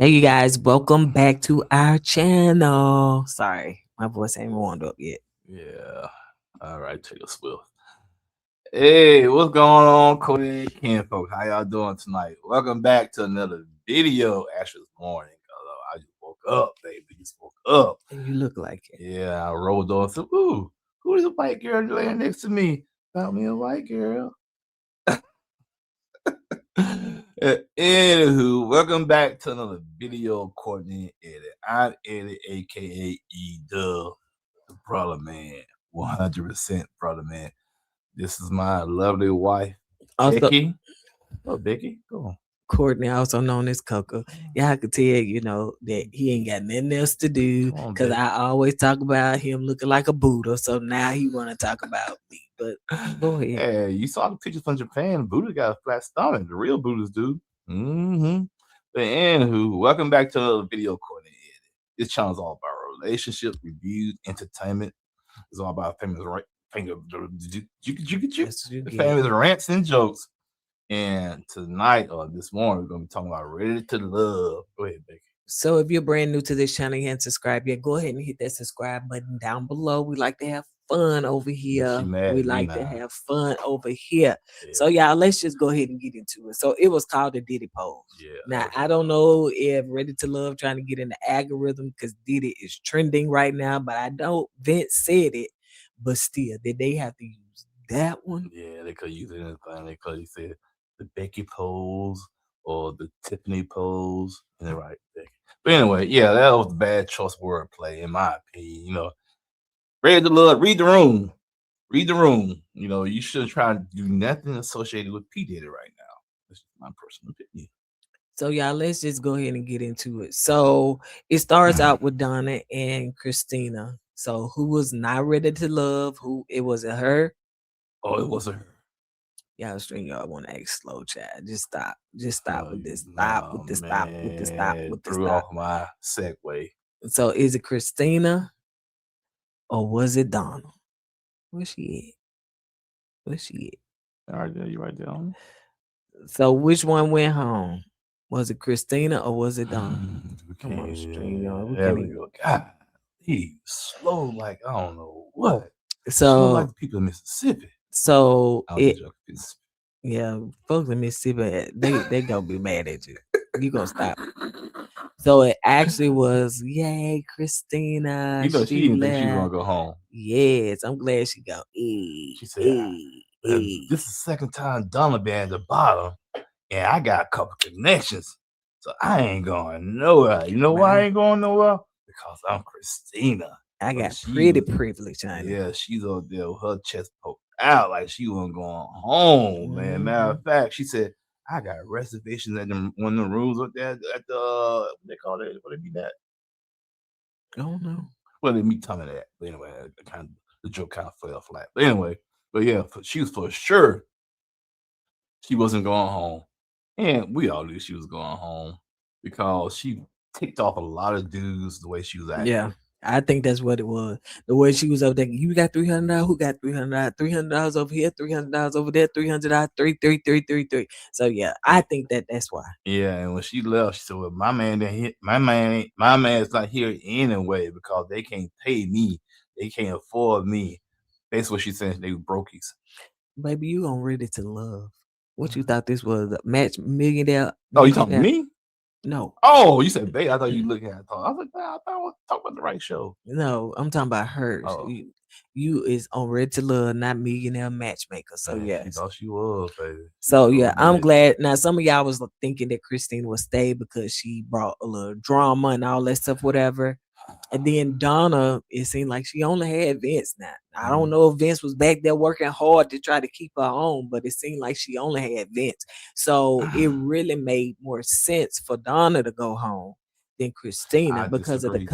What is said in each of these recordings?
Hey, you guys, welcome back to our channel. Sorry, my voice ain't warmed up yet. Yeah. All right, Taylor Swift. Hey, what's going on, Cody Ken folks? How y'all doing tonight? Welcome back to another video. Actually, this morning, 'cause I just woke up, baby. Just woke up. And you look like it. Yeah, I rolled on. So, ooh, who is a white girl laying next to me? Found me a white girl. Anywho, welcome back to another video, Kourtney Eddie. I'm Eddie, aka Dub, the brother man, 100% brother man. This is my lovely wife, Also, Becky. Oh, Becky, go on. Courtney, also known as Coco. Y'all could tell, that he ain't got nothing else to do Come on, because Becky. I always talk about him looking like a Buddha. So now he want to talk about me. But go ahead. Hey, you saw the pictures from Japan. Buddha got a flat stomach. The real Buddhas do. Mm-hmm. But anywho, welcome back to another video, Kourtney Eddie. This channel is all about relationships, reviews, entertainment. It's all about famous right That's what you the get. famous rants and jokes. And tonight or this morning, we're gonna be talking about Ready to Love. Go ahead, Becky. So if you're brand new to this channel, you haven't subscribed yet, go ahead and hit that subscribe button down below. We like to have fun over She here. mad We at me like to now. have fun over here. Yeah, So y'all, let's just go ahead and get into it. So it was called the Diddy pose. yeah. Now That's I what don't know if Ready to Love trying to get in the algorithm because Diddy is trending right now, but I know Vince said it, but still, did they have to use that one? yeah, they could use anything. They could have said the Becky pose or the Tiffany pose. And they're right, Becky. But anyway, yeah, that was bad choice wordplay, in my opinion. Ready to Love, read the room. Read the room. You shouldn't try to do nothing associated with P. Diddy right now. That's just my personal opinion. So y'all, let's just go ahead and get into it. So it starts out with Donna and Christina. So who was not ready to love? Who it wasn't her? Oh, it wasn't her. Y'all string y'all want to act slow, chat. Just stop. Just stop Oh, with this. Stop no, with this. Stop with this. Stop man. with this. Threw Stop. off my segue. So is it Christina or was it Donna? Where she at? Where she All right, there, you right there on at? So which one went home? Was it Christina or was it Donna? We Come on, string can't. y'all. We There can't we even. go. God, he slow like I don't know what. Slow like So the people in Mississippi. so I was it just joking. Yeah, folks in Mississippi, they gonna be mad at you. You gonna stop. So it actually was, yay, Christina. She She didn't think she was gonna left. go home. Yes, I'm glad she go. She said, Hey. "This is the second time Donna been at the bottom, and I got a couple connections, so I ain't going nowhere. You know why I ain't going nowhere? Because I'm Christina." I But got she pretty was, privilege, honey. yeah, she's up there with her chest poked out like she wasn't going home, man. Matter Mhm. of fact, she said, I got reservations at one of the rooms up there at the, what they call it? What they be that? I don't know. Well, they me telling me that. But anyway, the joke kind of fell flat. But anyway, but yeah, she was for sure she wasn't going home. And we all knew she was going home because she ticked off a lot of dudes the way she was Yeah, acting. I think that's what it was. The way she was up there, you got $300. Who got $300? $300 over here, $300 over there, $300, three. So yeah, I think that's why. Yeah, and when she left, she said, "Well, my man didn't hit. My man's not here anyway because they can't pay me. They can't afford me." That's what she said. They were brokies. Baby, you on Ready to Love. What you thought this was a match millionaire Oh, you talking to millionaire? me? No. Oh, you said babe. I thought you looking at. I was like, "Man, I thought I was talking about the right show." No, I'm talking about hers. Oh, You is on Ready to Love, not millionaire matchmaker. So man, she yes. thought she was, baby. She So sure yeah, I'm did. glad. Now some of y'all was thinking that Christine would stay because she brought a little drama and all that stuff, whatever. And then Donna, it seemed like she only had Vince now. I don't know if Vince was back there working hard to try to keep her on, but it seemed like she only had Vince. So it really made more sense for Donna to go home than Christina I disagree.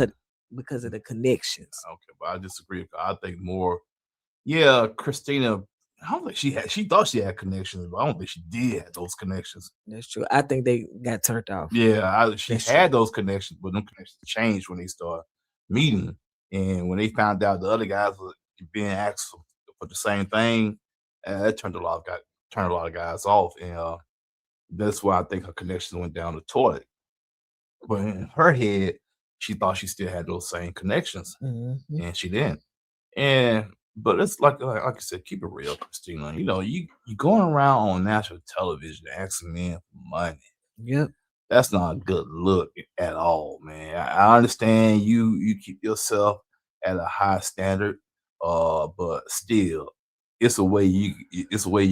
because of the connections. Okay, but I disagree. I think more. Yeah, Christina. I don't think she had. She thought she had connections, but I don't think she did have those connections. That's true. I think they got turned off. Yeah, she That's true. had those connections, but them connections changed when they started meeting, and when they found out the other guys were being asked for the same thing, that turned a lot of guys off, and that's why I think her connections went down the toilet. But in her head, she thought she still had those same connections, Mhm. and she didn't. And but it's like I said, keep it real, Christina. You going around on national television asking men for money. Yep. That's not a good look at all, man. I understand you keep yourself at a high standard, but still, it's a way you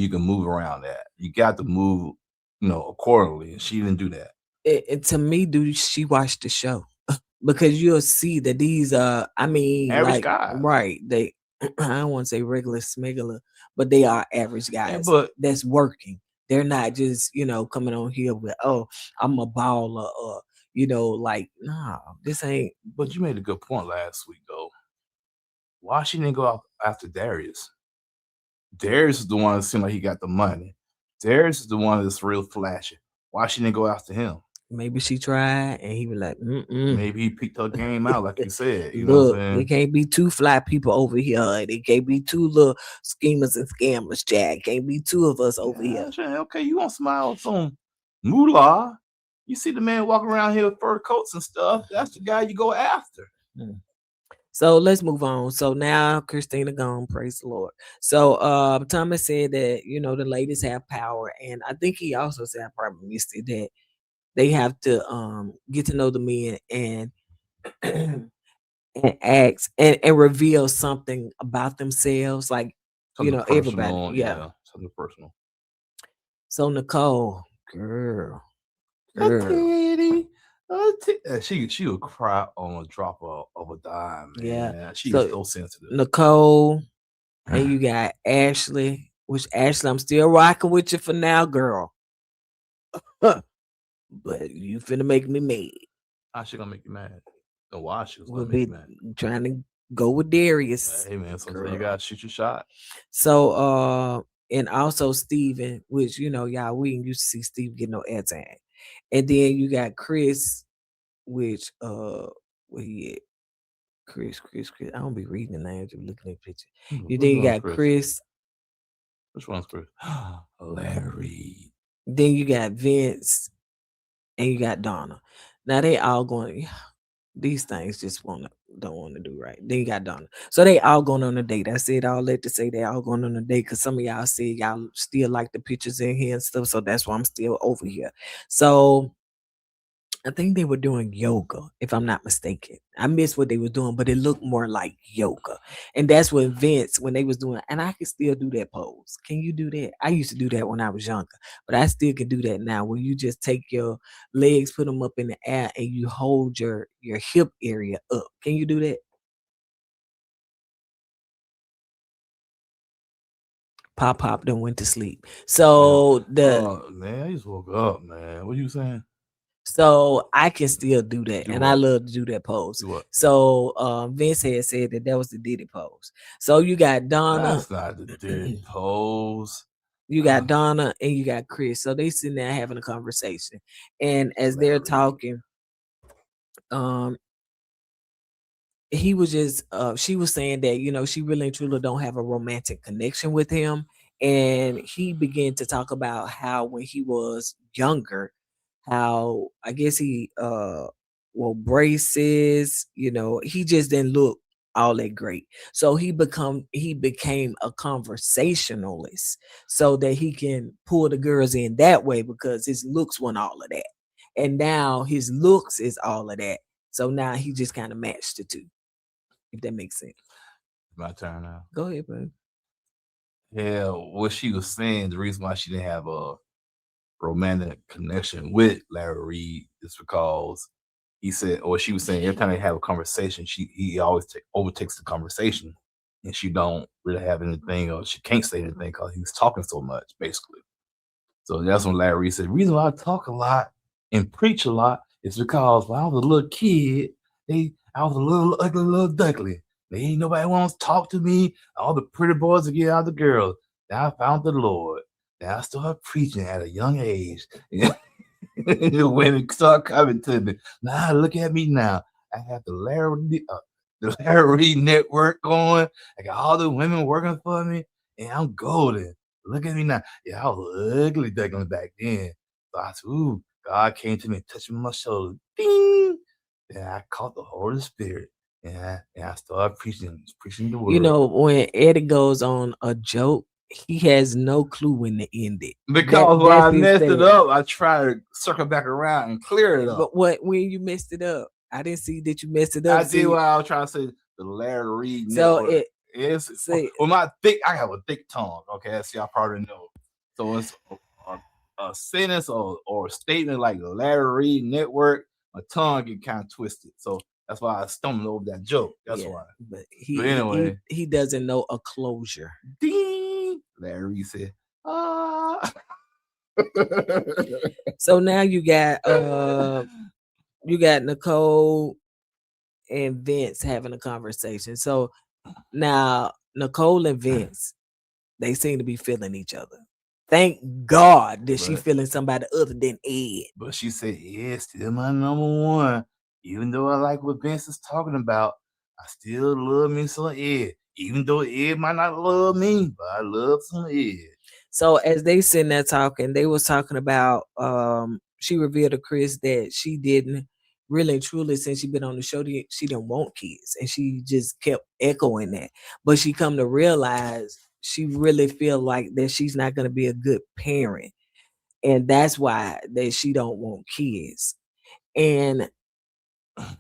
can move around that. You got to move, accordingly, and she didn't do that. To me, dude, she watched the show because you'll see that these I mean, Average like, guys, right, they I don't want to say regular smuggler, but they are average and guys but that's working. They're not just, coming on here with, oh, I'm a baller, or like, nah, this ain't. but you made a good point last week though. Why she didn't go out after Darius? Darius is the one that seemed like he got the money. Darius is the one that's real flashy. Why she didn't go after him? Maybe she tried and he was like, mm-mm. Maybe he picked her game out, like you said. You know what I'm Look, there saying? can't be two fly people over here. There can't be two little schemers and scammers, Jack. Can't be two of us over here. Yeah, sure. Okay, you want to smile with some moolah? You see the man walking around here with fur coats and stuff. That's the guy you go after. Mm. So let's move on. So now Christina gone, praise the Lord. So Thomas said that, the ladies have power. And I think he also said, I probably missed it, that they have to get to know the men and and ask and reveal something about themselves. Like, Something everybody. personal, Yeah. yeah, something personal. So Nicole, girl, A girl. titty, she would cry on a drop of a dime, Yeah. man. She is So so sensitive. Nicole, and you got Ashley, which Ashley, I'm still rocking with you for now, girl. But you finna make me mad. How she gonna make you mad? No, why she was We'll gonna make be you mad? trying to go with Darius, Hey man, sometimes you girl. gotta shoot your shot. So and also Steven, which y'all, we ain't used to see Steve get no airtime. And then you got Chris, which where he at? Chris. I don't be reading the names, just looking at the picture. You Which then you one's got Chris? Chris, Which one's Chris? Larry. then you got Vince, and you got Donna. Now they all going. These things just don't want to do right. Then you got Donna. So they all going on a date. I said all that to say they all going on a date because some of y'all said y'all still like the pictures in here and stuff. So that's why I'm still over here. So I think they were doing yoga, if I'm not mistaken. I missed what they were doing, but it looked more like yoga. And that's what Vince, when they was doing, and I can still do that pose. Can you do that? I used to do that when I was younger, but I still can do that now. Where you just take your legs, put them up in the air, and you hold your hip area up. Can you do that? Pop then went to sleep. Man, So man, I just woke up, man. What you saying? I can still do that, Do and I what? love to do that pose. Do what? So Vince had said that was the Diddy pose. So you got Donna, That's not the Diddy pose. you got Donna, and you got Chris. So they sitting there having a conversation, and as they're Larry. talking, um, he was just she was saying that she really and truly don't have a romantic connection with him, and he began to talk about how when he was younger, how I guess he well, braces, he just didn't look all that great. So he became a conversationalist so that he can pull the girls in that way because his looks weren't all of that. And now his looks is all of that. So now he just kind of matched the two, if that makes sense. My turn now. Go ahead, bud. Yeah, what she was saying, the reason why she didn't have a romantic connection with Larry Reed is because he said, or she was saying, every time they have a conversation, he always overtakes the conversation, and she don't really have anything, or she can't say anything because he's talking so much, basically. So that's when Larry Reed said, the reason why I talk a lot and preach a lot is because when I was a little kid, I was a little ugly little duckling. They ain't nobody wants to talk to me. All the pretty boys to get out the girls. Now I found the Lord. Now I started preaching at a young age. Women start coming to me. Now look at me now. I have the Larry Reed network going. I got all the women working for me, and I'm golden. Look at me now. Yeah, I was ugly duckling back then. So I said, ooh, God came to me and touched me on my shoulder. Ding! And I caught the Holy Spirit. And I started preaching the You word. know, when Eddie goes on a joke, he has no clue when to end it. Because when That's I his messed it thing. up, I try to circle back around and clear it up. But when you messed it up, I didn't see that you messed it up. I did what I was trying to say. The Larry Reed So Network. it It's see I have a thick tongue. Okay, see, I probably know. So it's a sentence or a statement like the Larry Reed Network. My tongue get kind of twisted. So that's why I stumbled over that joke. That's yeah, why. but But he anyway, he doesn't know a closure. ding. Larry Reed said, ah. So now you got Nicole and Vince having a conversation. So now Nicole and Vince, they seem to be feeling each other. Thank God that she But feeling somebody other than Ed. But she said, yeah, still my number one. Even though I like what Vince is talking about, I still love me some Ed. Even though Ed might not love me, but I love some Ed. So as they sitting there talking, they was talking about she revealed to Chris that she didn't really and truly since she been on the show, she didn't want kids. And she just kept echoing that. But she come to realize she really feel like that she's not gonna be a good parent. And that's why that she don't want kids. And I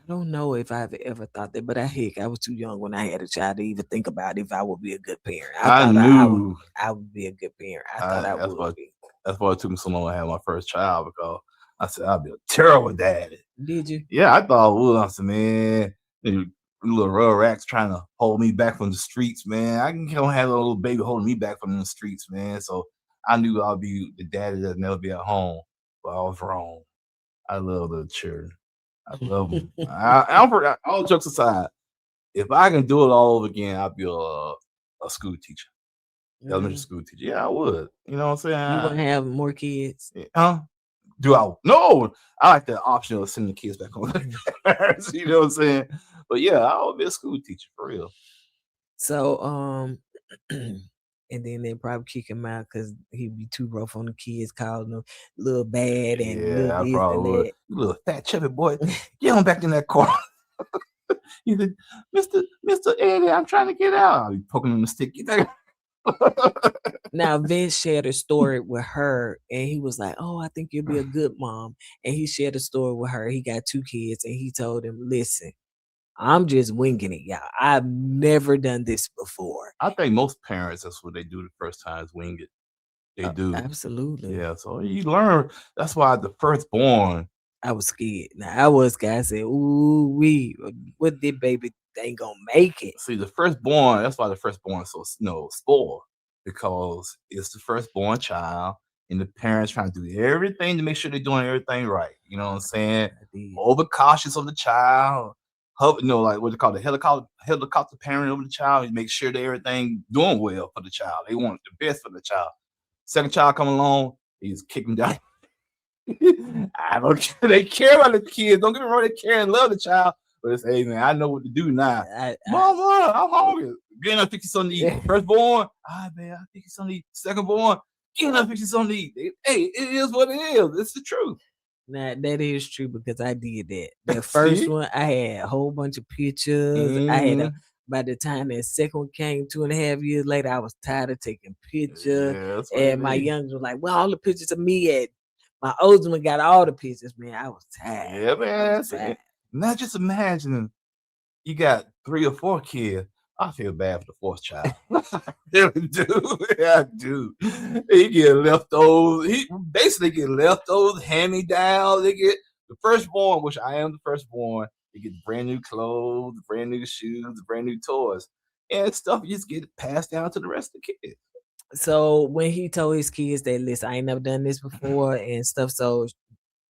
don't know if I've ever thought that, but I was too young when I had a child to even think about if I would be a good parent. I I thought knew I would be a good parent. I thought I, I that's would why be. that's why it took me so long to have my first child because I said I'd be a terrible daddy. Did you? Yeah, I thought I would. I said, man, you little rug racks trying to hold me back from the streets, man. I can't have a little baby holding me back from the streets, man. So I knew I'd be the daddy that never be at home, but I was wrong. I love the children. I love them. All jokes aside, if I can do it all over again, I'd be a school teacher, elementary Mhm. school teacher. Yeah, I would. You know what I'm saying? You want to have more kids? Huh? Do I? No, I like the option of sending the kids back home. You know what I'm saying? But yeah, I would be a school teacher for real. So and then they probably kick him out because he'd be too rough on the kids, calling them little bad and little Yeah, I this and probably would. that. You little fat chubby boy, get on back in that car. He said, Mr. Eddie, I'm trying to get out. I'll be poking him in the stick. Get back. Now Vince shared a story with her and he was like, oh, I think you'll be a good mom. And he shared a story with her. He got 2 kids and he told him, listen, I'm just winging it, y'all. I've never done this before. I think most parents, that's what they do the first time is wing it. They do. Absolutely. Yeah, so you learn. That's why the firstborn. I was scared. Now I was scared. I said, ooh, what did baby ain't gonna make it? See, the firstborn. That's why the firstborn is so spoiled because it's the firstborn child, and the parents trying to do everything to make sure they're doing everything right. You know what I'm saying? I did. Overcautious of the child. Like what they call the helicopter parent over the child. You make sure that everything doing well for the child. They want the best for the child. Second child come along, he's kicking down. I don't care. They care about the kids. Don't get me wrong, they care and love the child. But it's, hey man, I know what to do now. Mama, I'm hungry. Get enough fix you something to eat. Firstborn, man, I fix you something to eat. Secondborn, get enough fix you something to eat. Hey, it is what it is. It's the truth. Now that is true because I did that. The first one, I had a whole bunch of pictures. I had by the time that second one came 2.5 years later, I was tired of taking pictures. Yeah, that's what And my youngest was like, well, all the pictures of me at my oldest one got all the pictures, man. I was tired. Yeah, man. Not just imagining you got 3 or 4 kids. I feel bad for the fourth child. I really do. Yeah, I do. He get leftovers. He basically get leftovers, hand-me-downs. They get the firstborn, which I am the firstborn. They get brand new clothes, brand new shoes, brand new toys. And stuff you just get passed down to the rest of the kids. So when he told his kids that, listen, I ain't never done this before and stuff, so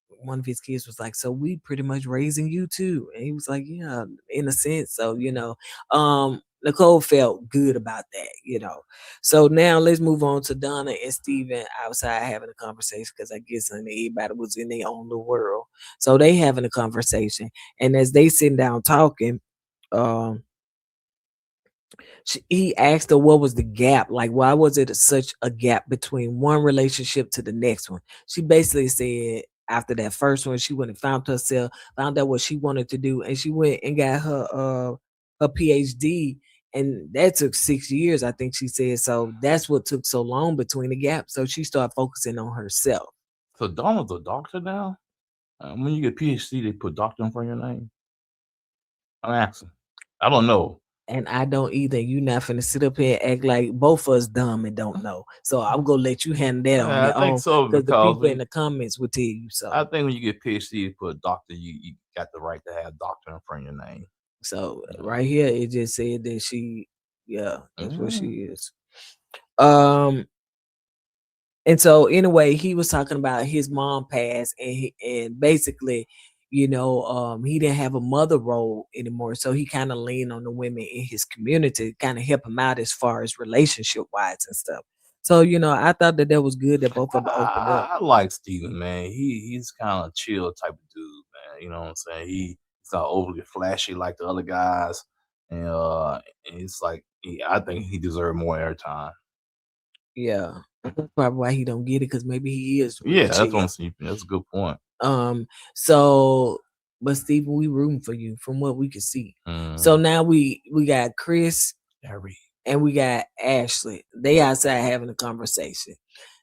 one of his kids was like, so we pretty much raising you too. And he was like, yeah, in a sense. So, Nicole felt good about that. So now let's move on to Donna and Steven outside having a conversation because I guess everybody was in their own little world. So they having a conversation. And as they sitting down talking, um, he asked her what was the gap, like why was it such a gap between one relationship to the next one. She basically said after that first one, she went and found herself, found out what she wanted to do, and she went and got her PhD, and that took 6 years, I think she said. So that's what took so long between the gaps. So she started focusing on herself. So Donald's a doctor now. When you get PhD, they put doctor in front of your name. I'm asking. I don't know. And I don't either. You not finna sit up here and act like both of us dumb and don't know. So I'm gonna let you handle that on I your think own, so because the because people in the comments will tell you I so. think when you get PhD, you put doctor, you got the right to have doctor in front of your name. So Yeah. right here it just said that she, yeah, that's what she Yeah. is. Um and so anyway, he was talking about his mom passed, and basically, he didn't have a mother role anymore. So he kind of leaned on the women in his community to kind of help him out as far as relationship wise and stuff. So, I thought that that was good that both of them opened up. I like Steven, man. He's kind of chill type of dude, man. You know what I'm saying? He's not overly flashy like the other guys, and it's like I think he deserved more airtime. Yeah. That's probably why he don't get it, because maybe he is real Yeah, that's what I'm chill. saying. That's a good point. Um, so but Steven, we rooting for you from what we can see. So Mm. now we got Chris Harry. and we got Ashley. They outside having a conversation.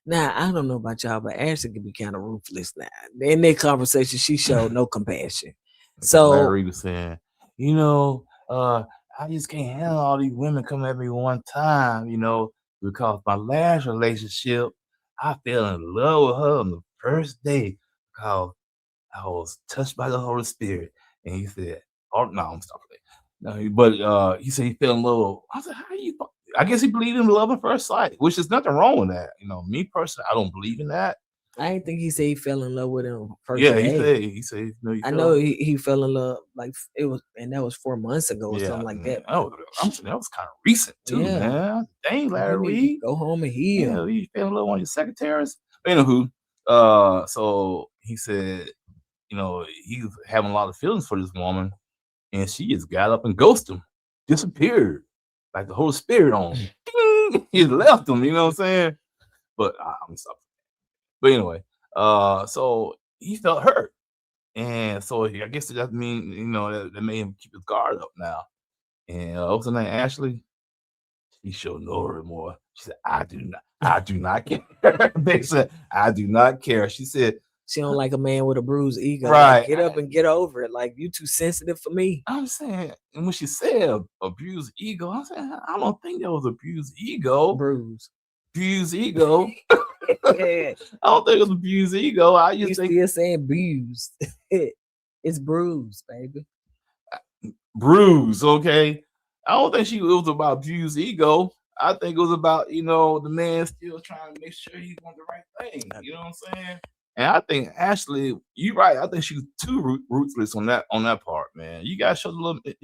Now, I don't know about y'all, but Ashley can be kind of ruthless now. In their conversation, she showed no compassion. Because So Larry was saying, you know, I just can't handle all these women coming at me one time, because my last relationship, I fell in love with her on the first day because I was touched by the Holy Spirit. And he said, oh, no, I'm stopping there. No, but he said he fell in love. I said, how you? I guess he believed in love at first sight, which is nothing wrong with that. Me personally, I don't believe in that. I didn't think he said he fell in love with him first Yeah, day. he I know fell. he fell in love like it was, and that was 4 months ago or Yeah, something like man. that. I'm saying that was kind of recent too, Yeah, man. Dang, so he Larry need to Reed. go home and heal. Yeah, you fell in love with one of your secretaries. Anywho, so he said, he's having a lot of feelings for this woman, and she just got up and ghosted him, disappeared, like the Holy Spirit on him. Ding! He left him. You know what I'm saying? But I'm sorry. But anyway, so he felt hurt, and so I guess that mean that made him keep his guard up now. And what's her name? Ashley. She showed no remorse. She said, I do not care. They said, I do not care. She said, She don't like a man with a bruised ego. Like, right. get up and get over it. Like, you too sensitive for me. I'm saying, and when she said abused ego, I'm saying, I don't think that was abused ego. Bruised. Abused ego. Yeah, I don't think it was abused ego. I you just think still saying bruised. It's bruised, baby. bruise, okay? I don't think it was about abused ego. I think it was about, the man still trying to make sure he's doing the right thing. You know what I'm saying? And I think Ashley, you're right. I think she was too ruthless on that part, man. You gotta show the little, the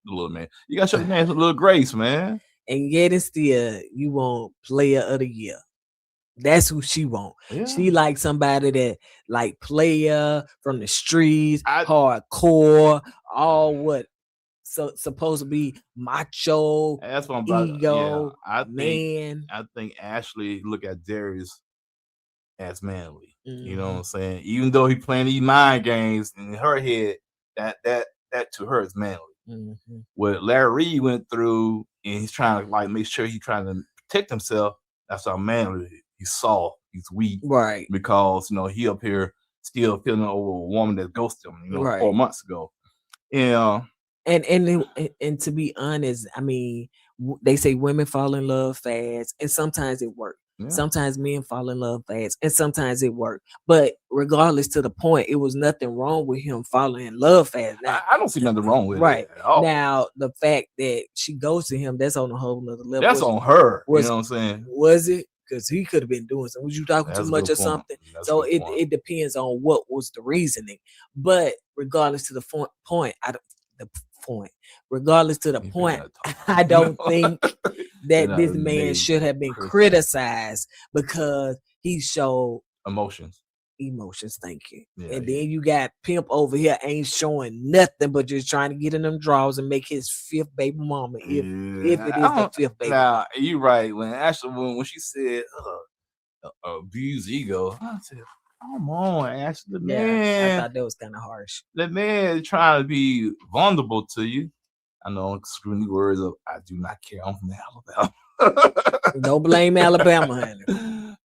little man. You gotta show the man some little grace, man. And yet and still, you want player of the year. That's who she want. Yeah. She like somebody that like player from the streets, I hardcore, all what so supposed to be macho, that's what I'm about. Yeah, ego, I think man. I think Ashley look at Darius as manly. You know what Hmm. I'm saying? Even though he playing these mind games in her head, that to her is manly. Hmm. What Larry Reed went through, and he's trying to like make sure he's trying to protect himself. That's how manly he's soft, he's weak Right, because he up here still feeling over a woman that ghosted him, 4 right. months ago. Yeah, And to be honest, I mean, they say women fall in love fast, and sometimes it works. yeah. Sometimes men fall in love fast, and sometimes it works. But regardless to the point, it was nothing wrong with him falling in love fast. Now, I don't see nothing wrong with it right at all. now, the fact that she goes to him, that's on a whole nother level. That's on her. You Was know what I'm saying? was it? Because he could have been doing something. Was you talking too That's a much good or point. something? That's a So good it point. it depends on what was the reasoning. But regardless to the point, the point. Regardless to the You better point, not talk. I don't think Better that not this man name should have been Chris criticized because he showed emotions. emotions. Thank you. Yeah, And yeah. then you got Pimp over here ain't showing nothing but just trying to get in them draws and make his fifth baby mama. If Yeah, it is the fifth baby. now you right. When she said abuse ego, I said, come on, Ashley, the Yeah, I man, thought that was kind of harsh. the man is trying to be vulnerable to you. I know I'm screwing the words up. I do not care. I'm from Alabama. Don't blame Alabama, honey.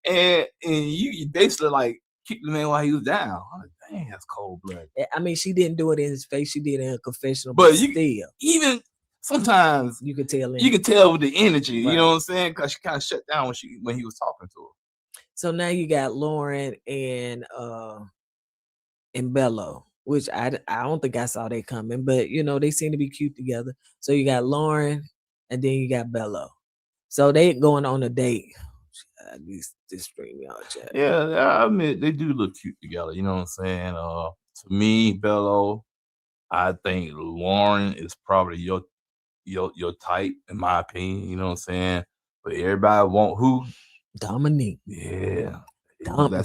and you basically like kicked the man while he was down. I'm like, dang, that's cold blooded. I mean, she didn't do it in his face. She did it in her confessional, But but still, even sometimes you could tell. You can tell with the energy, you Right. know what I'm saying? Because she kind of shut down when he was talking to her. So now you got Lauren and Bello, which I don't think I saw that coming, but you know they seem to be cute together. So you got Lauren, and then you got Bello. So they going on a date. This stream y'all chat. Yeah, I mean they do look cute together. You know what I'm saying? To me, Bello, I think Lauren is probably your type, in my opinion. You know what I'm saying? But everybody want who? Dominique. Yeah. The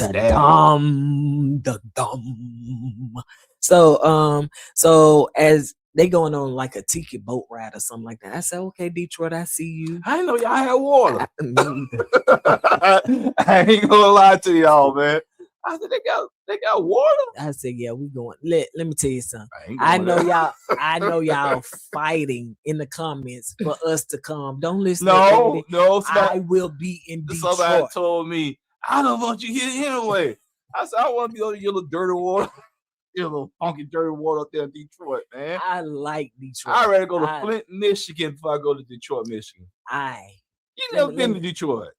dumb. So as they going on like a tiki boat ride or something like that. I said, okay, Detroit, I see you. I didn't know y'all had water. I ain't gonna lie to y'all, man. I said they got water. I said, yeah, we going. Let me tell you something. I know y'all fighting in the comments for us to come. Don't listen. No. I will be in Detroit. Somebody told me, I don't want you here anyway. I said, I want to be on your little dirty water. Your little funky dirty water up there in Detroit, man. I like Detroit. I'd rather go to Flint, Michigan before I go to Detroit, Michigan. You never been to Detroit?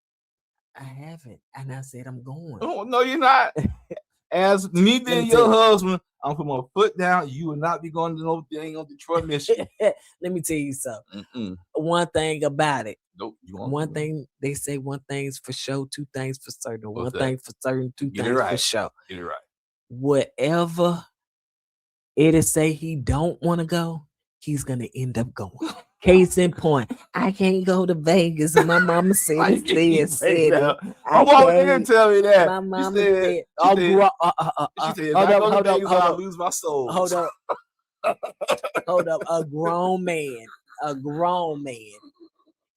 I haven't. And I said I'm going. Oh, no, you're not. As me being your husband, I'm putting my foot down. You will not be going to no thing on Detroit, Michigan. Let me tell you something. One thing about it. Nope. One thing they say, one thing's for sure, two things for certain. One thing for certain, two things for sure. Get it right. Whatever Eddie say he don't want to go, he's gonna end up going. Case in point, I can't go to Vegas, and my mama said it. My mama didn't tell me that. My mama said, hold up, I'll lose my soul. Hold up, a grown man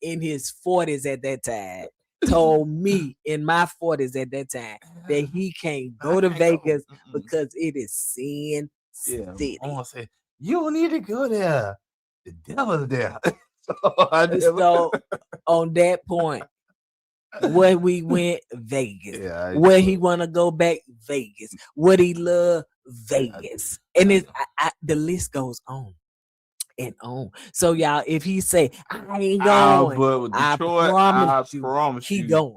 in his 40s at that time told me in my 40s at that time that he can't go to Vegas because it is sin city. I want to say, you don't need to go there. The devil's there. So on that point, where we went, Vegas. Where he want to go back, Vegas. What he love, Vegas. And the list goes on and on. So y'all, if he say I ain't going, but with Detroit, I promise he you, going.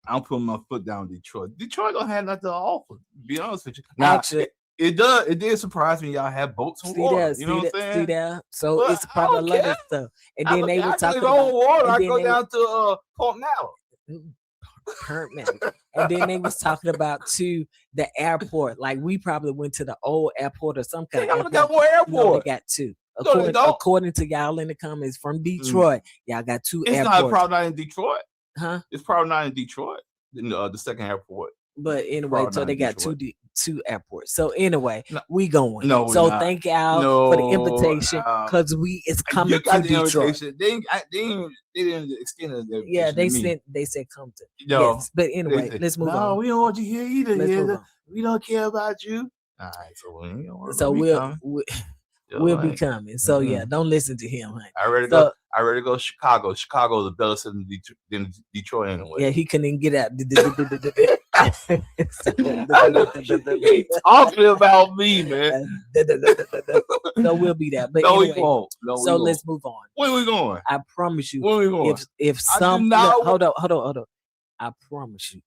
I'm putting my foot down Detroit. Detroit don't have nothing to offer. To be honest with you. Now, actually, it did surprise me. Y'all have boats on water. You know what I'm saying? See that? So well, it's probably a lot of stuff. And then they were talking about water. I go down to Port Mallet. And then they was talking about too the airport. Like we probably went to the old airport or some kind of airport. Got more airport. No, they got two. According to y'all in the comments from Detroit, y'all got two airports. It's probably not in Detroit. Huh? It's probably not in Detroit. The second airport. But anyway, so they got two airports. So anyway, we going. No, so thank y'all for the invitation because it's coming to Detroit. They didn't extend the invitation. Yeah, they said come to. No, yes, but anyway, let's move on. No, we don't want you here either. We don't care about you. All right, so we'll be coming. So yeah, don't listen to him, honey. I ready to go to Chicago. Chicago is a better city than Detroit anyway. Yeah, he couldn't even get out. He talking about me, man. So we'll be there. But no, anyway, we won't. Let's move on. Where we going? I promise you. Where we going? If some hold on. I promise you,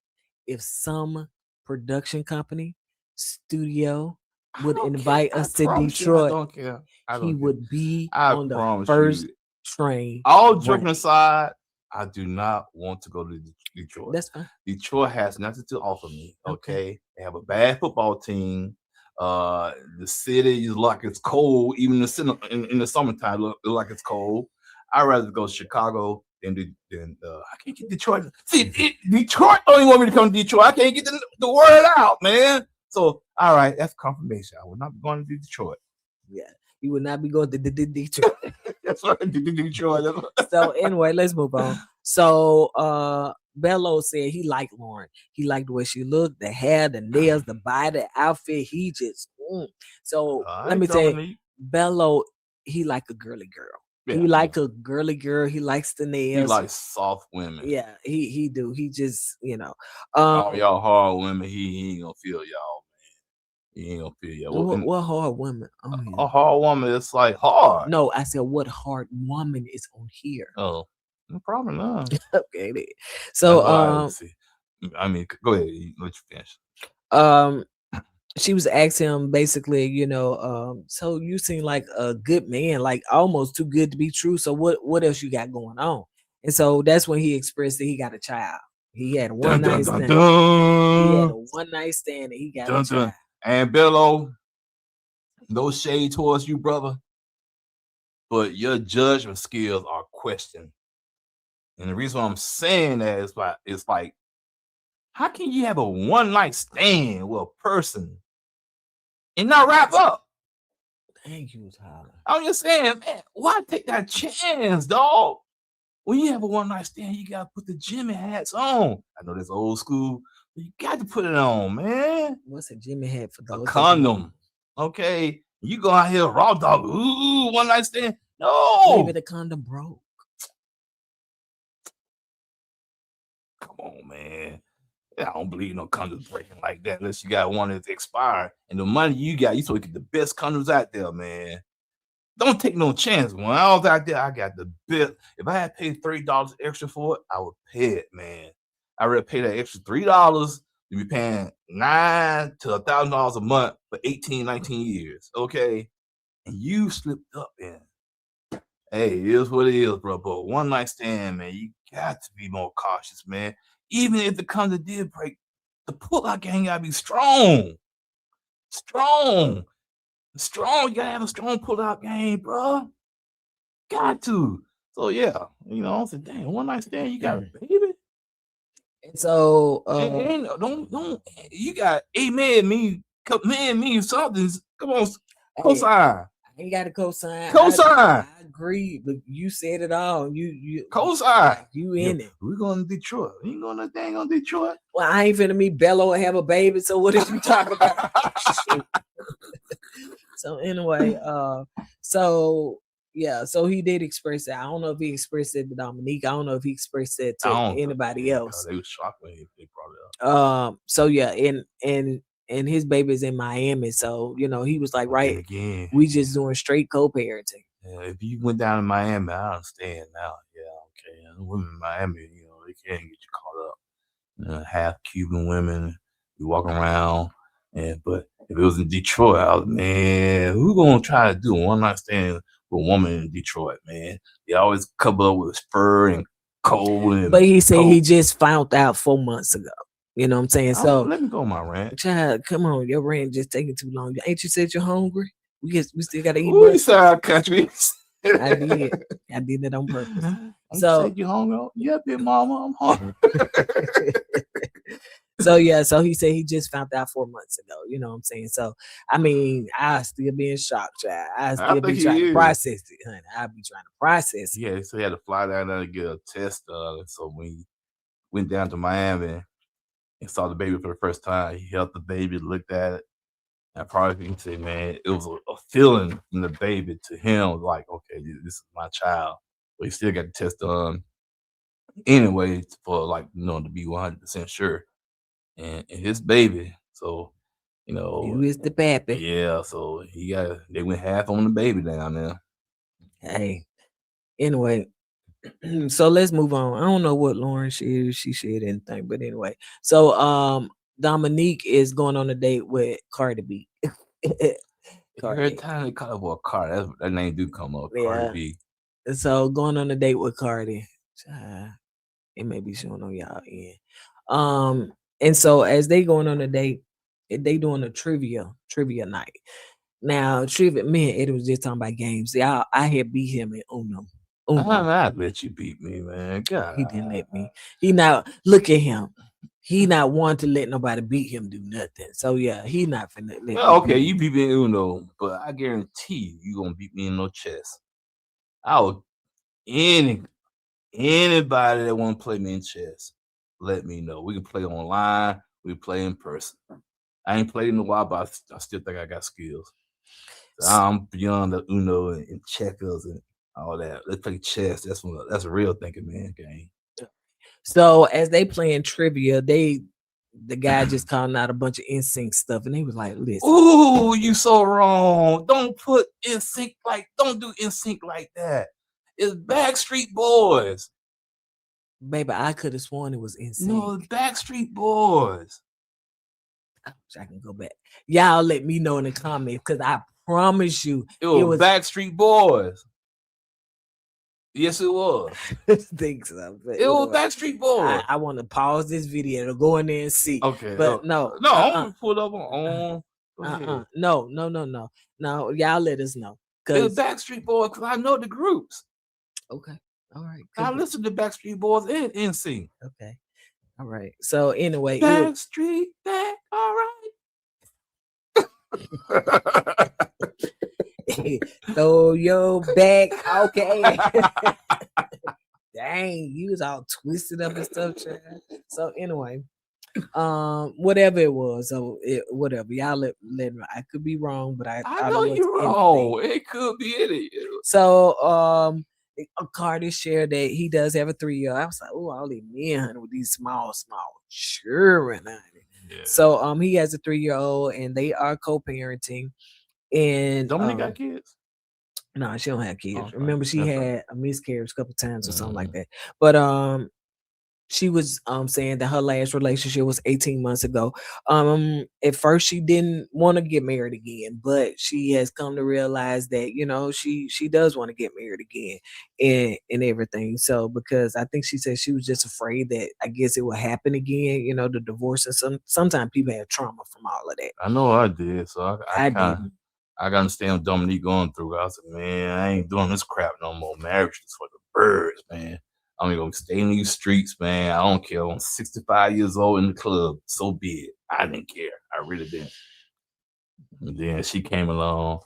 if some production company, studio would invite us to Detroit, I don't care. He would be on the first train. All joking aside, I do not want to go to Detroit. That's fine. Detroit has nothing to offer me. Okay. They have a bad football team. The city is like it's cold, even in the summertime, look like it's cold. I'd rather go to Chicago than I can't get Detroit. See, Detroit don't even want me to come to Detroit. I can't get the word out, man. So, all right, that's confirmation. I will not be going to Detroit. Yeah, you would not be going to Detroit. That's right, Detroit. So anyway, let's move on. So Bello said he liked Lauren. He liked the way she looked, the hair, the nails, the body, the outfit. He just so All let right, me tell you, Dominique. Bello, he like a girly girl. Yeah, He like a girly girl. He likes the he nails. likes soft women. Yeah, he do. He just, All y'all hard women, he ain't gonna feel y'all, man. He ain't gonna feel y'all. what hard woman on A here? hard woman, it's like hard. No, I said what hard woman is on here. Oh, no problem, no. Okay, then. So let's see. I mean, go ahead. Let you finish. she was asking him basically, so you seem like a good man, like almost too good to be true. So what else you got going on? And so that's when he expressed that he got a child. He had a one night stand. He had a one night stand and he got a child. And Bello, no shade towards you, brother, but your judgment skills are questioned. And the reason why I'm saying that is like, how can you have a one night stand with a person and not wrap up? Thank you, Tyler. I'm just saying, man, why take that chance, dog? When you have a one night stand, you gotta put the Jimmy hats on. I know that's old school, but you got to put it on, man. What's a Jimmy hat for those? A condom. Okay. You go out here raw dog. Ooh, one night stand. No. Maybe the condom broke. Come on, man. I don't believe no condoms breaking like that unless you got one that's expired. And the money you got, you supposed to get the best condoms out there, man. Don't take no chance. When I was out there, I got the best. If I had paid $30 extra for it, I would pay it, man. I would pay that extra $3 to be paying $900 to $1,000 a month for 18, 19 years. Okay. And you slipped up in. Hey, it is what it is, bro. But one night stand, man, you got to be more cautious, man. Even if the condom did break, the pull-out game gotta be strong. Strong. You gotta have a strong pull-out game, bro. Got to. So yeah, I said, dang, one night stand, you got a baby. And so don't you got amen mean something. Come on, cosign. I ain't got a cosign. I agree, but you said it all. You cosign. You in it. We're going to Detroit. You ain't going to dang on Detroit. Well, I ain't finna meet Bello and have a baby. So what is you talking about? So anyway, so he did express it. I don't know if he expressed it to Dominique. I don't know if he expressed it to anybody else. They was shocked when they brought it up. So yeah, and his baby's in Miami. So he was like, right, again, we just doing straight co-parenting. Yeah, if you went down to Miami, I understand now. Yeah, okay. Women in Miami, they can't get you caught up. Half Cuban women, you walk around, but if it was in Detroit, man, who gonna try to do a one night stand with a woman in Detroit, man? They always cover up with fur and cold. But he said he just found out 4 months ago. You know what I'm saying? So let me go on my rant. Child, come on, your rant just taking too long. Ain't you said you're hungry? We still gotta eat. We side country. I did that on purpose. So you hungry? Yeah, big mama, I'm hungry. So he said he just found out 4 months ago. You know what I'm saying? So I mean, I still be in shock, child. I still be trying to process it, honey. I be trying to process it. Yeah, so he had to fly down there to get a test. So when he went down to Miami and saw the baby for the first time, he held the baby, looked at it. And probably can say, man, it was a feeling from the baby to him, like, okay, this is my child. But he still got the test done anyway for to be 100% sure. And his baby, so he was the pappy. Yeah, so they went half on the baby down there. Hey, anyway. So let's move on. I don't know what Lauren she said anything, but anyway. So Dominique is going on a date with Cardi B. Every time they call it a Cardi, that name do come up. Yeah. Cardi B. So going on a date with Cardi. It may be showing on y'all end. And so as they going on a date, they doing a trivia night. Now trivia, man, it was just talking about games. I had beat him in Uno. I let you beat me, man. God. He didn't let me. He now look at him. He not one to let nobody beat him do nothing. So yeah, he not finna let me Well, okay, beat you him. beat me in Uno, but I guarantee you gonna beat me in no chess. I'll any anybody that want to play me in chess, let me know. We can play online. We play in person. I ain't played in a while, but I still think I got skills. So I'm beyond the Uno and checkers and all that. Let's play chess. That's a real thinking man game. So as they playing trivia, the guy just calling out a bunch of NSYNC stuff, and they was like, "Listen, Ooh, you so wrong. Don't put don't do NSYNC like that. It's Backstreet Boys. baby, I could have sworn it was NSYNC. No, Backstreet Boys. I wish I can go back. Y'all let me know in the comments because I promise you It it was was Backstreet Boys. Yes, it was. think so. But It was anyway, Backstreet Boys. I want to pause this video to go in there and see. Okay. But no, no, I'm gonna pull it up on. Go ahead. no. Y'all let us know. It was Cause Backstreet Boys because I know the groups. okay, all right, I listen to Backstreet Boys and NSYNC. okay, all right. So anyway, Backstreet Back, all right. throw your back, okay. Dang, you was all twisted up and stuff, child. So anyway, whatever it was, whatever y'all let me. I could be wrong, but I I thought know it was you're wrong. It could be any. So Cardi shared that he does have a 3-year. I was like, oh, all these men honey, with these small children, honey. Yeah. So he has a 3-year-old and they are co-parenting. And Dominique got kids? no, she don't have kids. Okay. Remember, she That's had a miscarriage a couple times or something like Mhm. that. But she was saying that her last relationship was 18 months ago. At first she didn't want to get married again, but she has come to realize that, you know, she does want to get married again and everything. So because I think she said she was just afraid that I guess it would happen again, you know, the divorce, and sometimes people have trauma from all of that. I know I did, so I didn't. I gotta understand what Dominique going through. I said, man, I ain't doing this crap no more. Marriage is for the birds, man. I'm gonna stay in these streets, man. I don't care. I'm 65 years old in the club. So be it. I didn't care. I really didn't. And then she came along,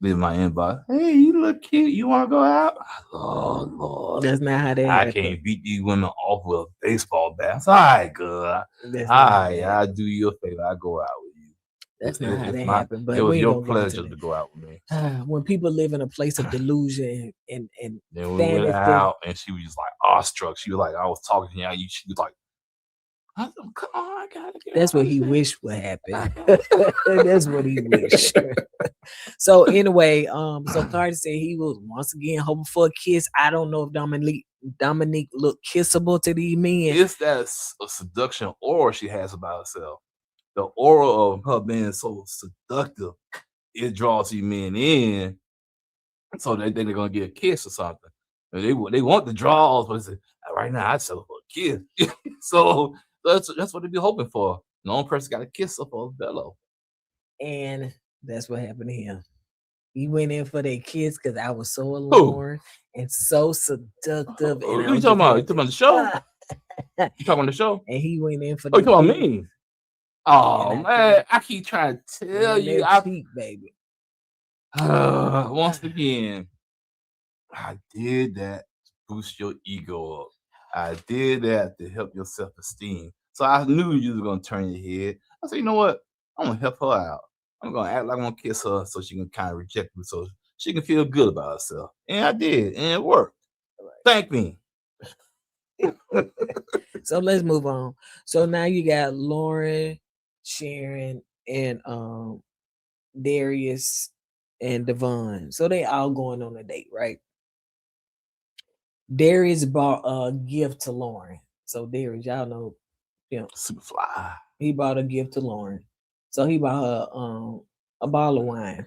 did my inbox. Hey, you look cute. You wanna go out? Oh Lord. That's not how that I happened. can't beat these women off with a baseball bat. All right, good. That's All not how right, that I'll do you a favor. I go out with you. That's not how It's that my happened. But it was we ain't your gonna get into pleasure that. to go out with me. When people live in a place of delusion and Then we went fantasy, out and she was just like awestruck. She was like, I was talking to you, she was like, come on, I gotta get that's out what of he this. wished would happen. That's what he wished. So anyway, so Cardi said he was once again hoping for a kiss. I don't know if Dominique looked kissable to these men. It's that a seduction aura she has about herself. The aura of her being so seductive, it draws you men in, so they think they're gonna get a kiss or something. And they want the draws, but it's like, right now I settle for a kiss. so that's what they be hoping for. The only person got a kiss up of Bello. And that's what happened to him. He went in for that kiss because I was so Who? alluring and so seductive. Who And I you was talking about? You just talking about the show? You talking about the show? and he went in for Oh, the you talking about kiss. me? Oh And man, I keep trying to tell you. that cheek, baby. Once again, I did that to boost your ego up. I did that to help your self-esteem. So I knew you was gonna turn your head. I said, you know what? I'm gonna help her out. I'm gonna act like I'm gonna kiss her so she can kind of reject me, so she can feel good about herself. And I did, and it worked. Thank me. So let's move on. So now you got Lauren, Sharon, and Darius and Devon. So they all going on a date, right? Darius bought a gift to Lauren. So Darius, y'all know, you know, Superfly. he bought a gift to Lauren. So he bought her a bottle of wine.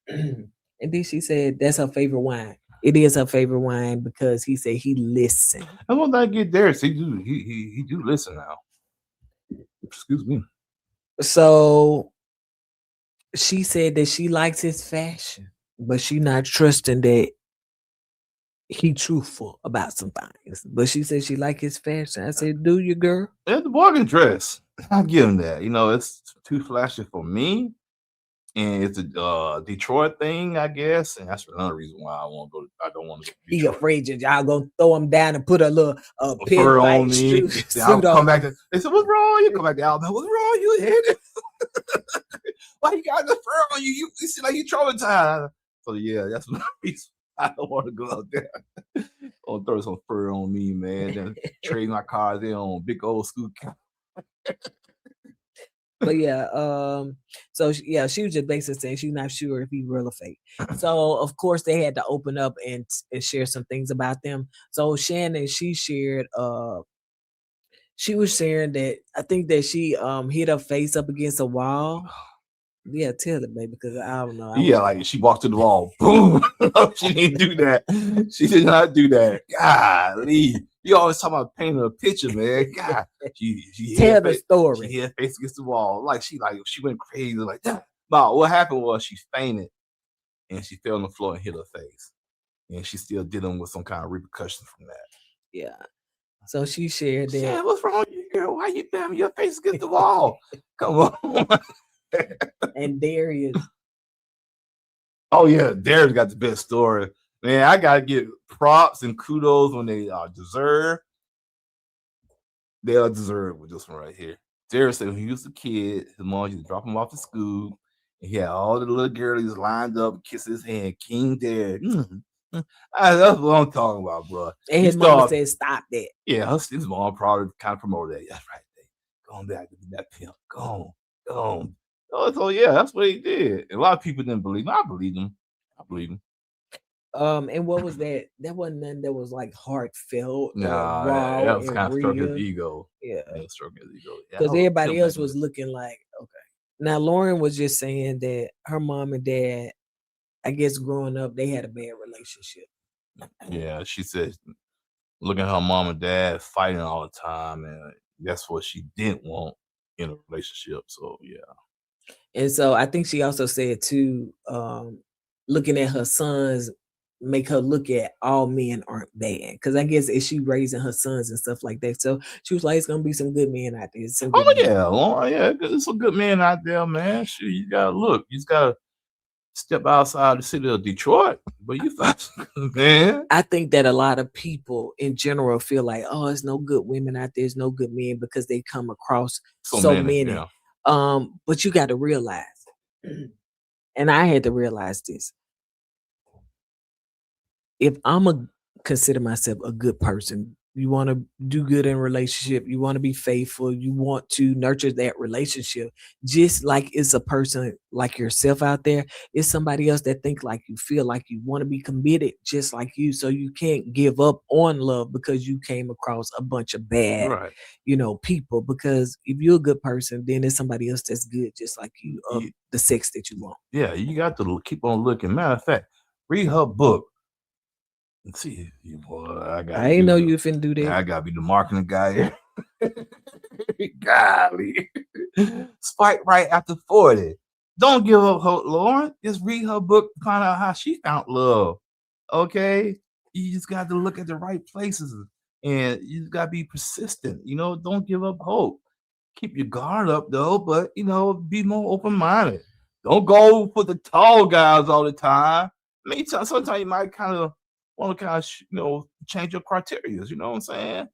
And then she said that's her favorite wine. It is her favorite wine because he said he listened. I want to get there. See, he do listen now. Excuse me. So she said that she likes his fashion, but she not trusting that he truthful about some things. But she said she like his fashion. I said, do you, girl? Yeah, the bargain dress. I give him that. You know, it's too flashy for me, and it's a Detroit thing, I guess, and that's another reason why I want to go. I don't want to go to He Detroit. afraid that y'all gonna throw him down and put a little Fur on pinstripe me. Then I'll suit come on. back. They said, "What's wrong?" You come back to Alabama. What's wrong? You hit Why you got the fur on you? You seem like you traumatized. So yeah, that's one reason I don't want to go out there. Or throw some fur on me, man. Then trade my cars in on big old scoot. But yeah, so yeah, she was just basically saying she's not sure if he real or fake. So of course they had to open up and share some things about them. So Shannon, she shared, she was sharing that I think that she hit her face up against a wall. Yeah, tell it, baby, because I don't know. Yeah, like she walked to the wall. Boom. She didn't do that. She did not do that. Golly. You always talk about painting a picture, man. God. She tell the story. She hit her face against the wall. She went crazy like that. No, what happened was she fainted and she fell on the floor and hit her face. And she's still dealing with some kind of repercussions from that. Yeah. So she shared that. Yeah, what's wrong with you, girl? Why you banging your face against the wall? Come on. And Darius. Oh yeah, Darius got the best story. Man, I gotta give props and kudos when they deserve. They are deserved with this one right here. Darius said when he was a kid, his mom used to drop him off at school, and he had all the little girlies lined up, kiss his hand, King Darius. That's what I'm talking about, bro. And his mama said, "Stop that." Yeah, his mom probably kind of promoted that. That's right. Going back to that pimp. Go on. So yeah, that's what he did. A lot of people didn't believe him. I believe him. And what was that? That wasn't nothing that was like heartfelt, nah, raw, that was and kind of real. stroking his ego. Yeah, stroking his ego. Because everybody else was looking like, okay. Now Lauren was just saying that her mom and dad, I guess growing up, they had a bad relationship. Yeah, she said looking at her mom and dad fighting all the time, and that's what she didn't want in a relationship. So yeah. And so I think she also said too, looking at her sons make her look at all men aren't bad. Because I guess is she raising her sons and stuff like that. So she was like, it's gonna be some good men out there. Lauren, yeah, there's some good men out there, man. Shoot, you gotta look. You just gotta step outside the city of Detroit, but you man. I think that a lot of people in general feel like, oh, there's no good women out there, there's no good men because they come across so many. Yeah. But you got to realize, and I had to realize this. If I'm consider myself a good person, you want to do good in a relationship, you want to be faithful, you want to nurture that relationship, just like it's a person like yourself out there, it's somebody else that think like you, feel like you, want to be committed just like you. So you can't give up on love because you came across a bunch of bad, people. Because if you're a good person, then there's somebody else that's good just like you, of the sex that you want. Yeah, you got to keep on looking. Matter of fact, read her book. Let's see, boy, I ain't know you finna do that. I gotta be the marketing guy here. Golly. Spike right after 40. Don't give up hope, Lauren. Just read her book to find out how she found love. Okay? You just got to look at the right places and you just gotta be persistent. Don't give up hope. Keep your guard up though, but be more open-minded. Don't go for the tall guys all the time. Sometimes you might kind of want to change your criteria. You know what I'm saying?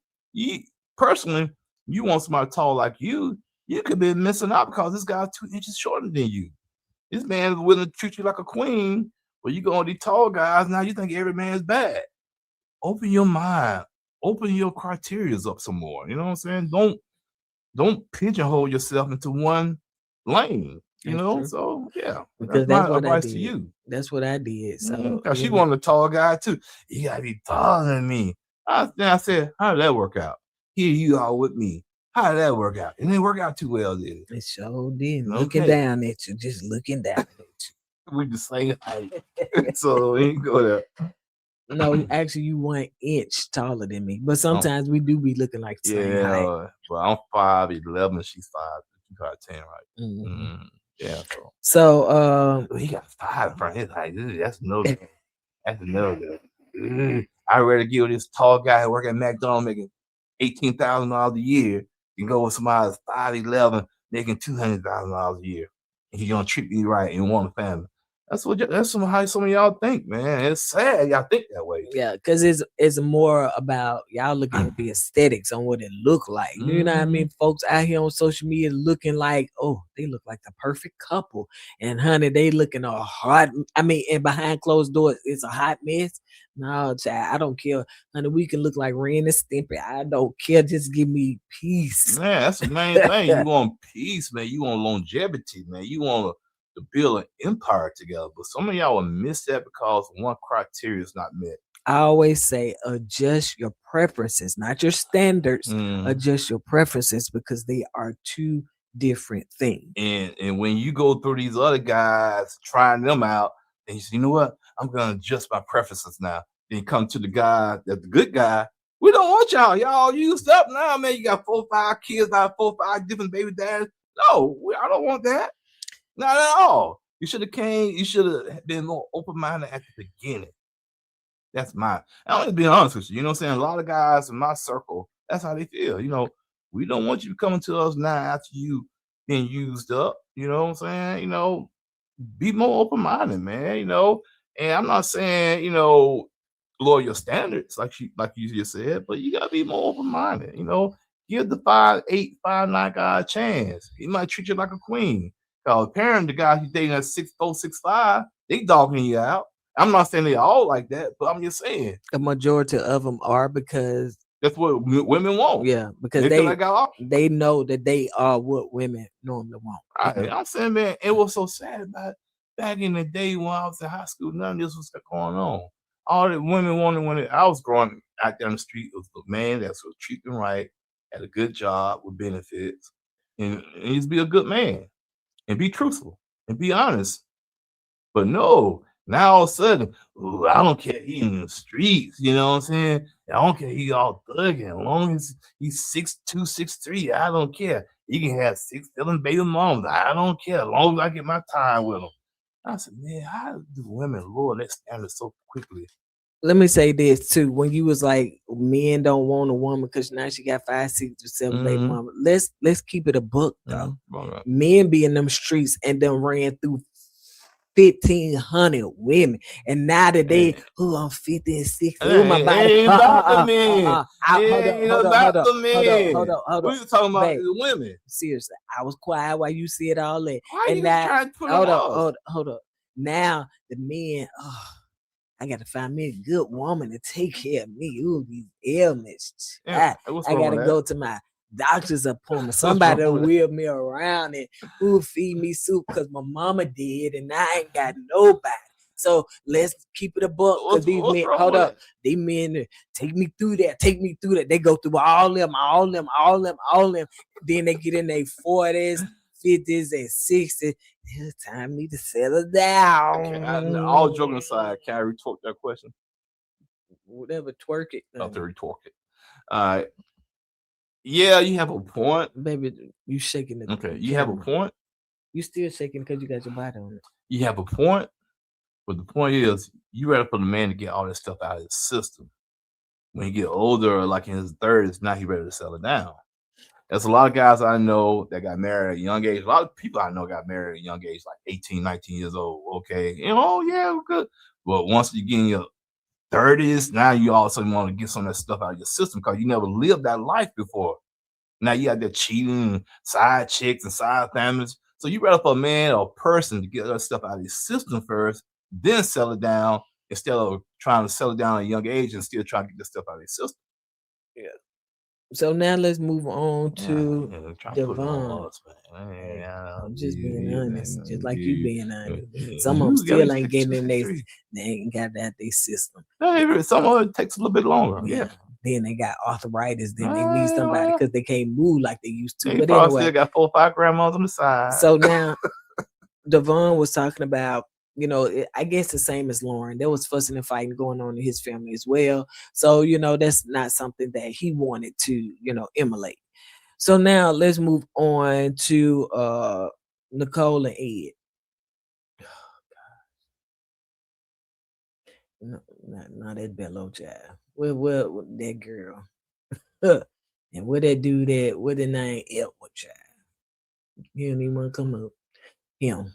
Personally, you want somebody tall like you could be missing out because this guy's 2 inches shorter than you. This man is willing to treat you like a queen, but you go on these tall guys, now you think every man's bad. Open your mind. Open your criteria up some more. You know what I'm saying? Don't pigeonhole yourself into one lane. So yeah, because that's my advice to you. That's what I did. So she wanted a tall guy too. You gotta be taller than me. I said, how did that work out? Here you are with me. How did that work out? It didn't work out too well, did it? It sure didn't. Okay. Looking down at you, just looking down at you. We the same height. So we ain't go there. No, actually, you 1 inch taller than me. But sometimes we do be looking like the same height. But I'm 5'11", she's 5'10", right? Mm-hmm. Yeah. So he got 5 in front of his height. That's no good. That's no good. I'd rather give this tall guy working at McDonald's making $18,000 a year than go with somebody that's 5'11" making $200,000 a year. And he gonna treat me right and want a family. That's how some of y'all think, man. It's sad y'all think that way. Yeah, because it's more about y'all looking at the aesthetics on what it look like. You know what I mean? Folks out here on social media looking like, oh, they look like the perfect couple. And honey, they looking a hot. I mean, and behind closed doors, it's a hot mess. No, child, I don't care. Honey, we can look like Ren and Stimpy. I don't care. Just give me peace. Man, that's the main thing. You want peace, man. You want longevity, man. You want to build an empire together. But some of y'all will miss that because one criteria is not met. I always say adjust your preferences, not your standards. Mm. Adjust your preferences because they are two different things. And when you go through these other guys, trying them out, and you say, you know what? I'm gonna adjust my preferences now. Then you come to the guy, that's the good guy. We don't want y'all. Y'all used up now, man. You got 4 or 5 kids, now 4 or 5 different baby dads. No, I don't want that. Not at all. You should have came. You should have been more open minded at the beginning. That's I'm just being honest with you. You know what I'm saying? A lot of guys in my circle, that's how they feel. You know, we don't want you coming to us now after you been used up. You know what I'm saying? You know, be more open minded, man. You know, and I'm not saying, lower your standards like you just said, but you gotta be more open minded. You know, give the 5'8", 5'9" guy a chance. He might treat you like a queen. Cause apparently the guy he's dating at 6'4", 6'5", they dogging you out. I'm not saying they all like that, but I'm just saying A majority of them are because that's what women want. yeah, because They feel like they know that they are what women normally want. I'm saying, man, it was so sad about back in the day when I was in high school. None of this was going on. All the women wanted when I was growing out there on the street was the man that's was treating right, had a good job with benefits, and he's be a good man and be truthful and be honest. But no, now all of a sudden, ooh, I don't care. He in the streets, you know what I'm saying? I don't care. He all thugging. As long as he's 6'2", 6'3", I don't care. He can have 6 7 baby moms. I don't care. As long as I get my time with him. I said, man, how do women lower their standards so quickly? Let me say this too. When you was like, men don't want a woman because now she got 5, 6, or 7 baby mama. Let's keep it a book though. Men be in them streets and then ran through 1,500 women, and now that they, I'm 50 and 60, my body. Ain't about the men. Hold on. We was talking about the women. Seriously, I was quiet while you said all that. Why and you now, trying to put hold up. Now the men, I got to find me a good woman to take care of me. Ooh, these ailments. I got to go to my doctor's appointment. Somebody will wheel me around and who feed me soup because my mama did, and I ain't got nobody. So let's keep it a buck. Because these men, hold up, these men take me through that. They go through all them. Then they get in their 40s, 50s, and 60s. It's time me to settle down. All joking aside, can I retort that question? Whatever, twerk it. I'll retort it. All right. Yeah, you have a point. Baby, you shaking it. Okay, you have a point. You still shaking because you got your body on it. You have a point. But the point is, you ready for the man to get all this stuff out of his system. When he get older, like in his 30s, now he ready to settle down. There's a lot of guys I know that got married at a young age. A lot of people I know got married at a young age, like 18, 19 years old. Okay. Yeah, we're good. But once you get in your 30s, now you all of a sudden want to get some of that stuff out of your system because you never lived that life before. Now you out there cheating, side chicks and side families. So you rather for a man or a person to get that stuff out of his system first, then settle it down instead of trying to settle down at a young age and still trying to get this stuff out of his system. Yeah. So now let's move on to Devon. I'm just being honest, just like you being honest. Some of them still ain't getting in they ain't got that their system. Some of it takes a little bit longer. Yeah. Then they got arthritis. Then they need somebody because they can't move like they used to. But anyway, still got 4 or 5 grandmas on the side. So now Devon was talking about, I guess the same as Lauren. There was fussing and fighting going on in his family as well. So, that's not something that he wanted to, emulate. So now let's move on to Nicole and Ed. Not that Bello child. What that girl? And what that dude that what the name Elwood child? He don't even want to come up. Him.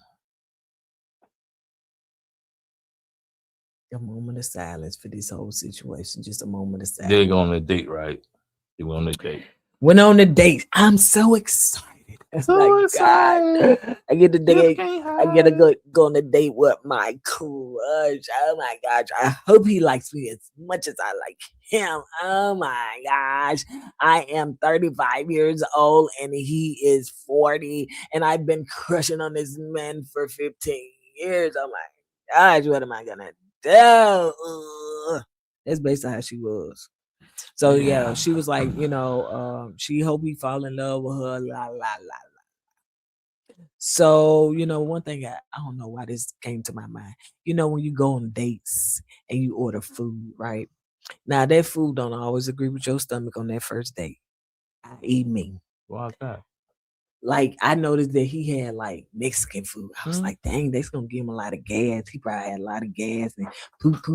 A moment of silence for this whole situation. Just a moment of silence. They go on a date, right? They went on a date. Went on a date. I'm so excited. So excited. God. I get the date. I get to go on a date with my crush. Oh my gosh. I hope he likes me as much as I like him. Oh my gosh. I am 35 years old and he is 40. And I've been crushing on this man for 15 years. Oh my gosh. What am I going to do? That's basically how she was. So yeah, she was like, she hope he fall in love with her, la la la. So, one thing I don't know why this came to my mind. When you go on dates and you order food, right? Now that food don't always agree with your stomach on that first date. I eat me. Why's that? Like I noticed that he had like Mexican food. I was like, dang, that's gonna give him a lot of gas. He probably had a lot of gas and poop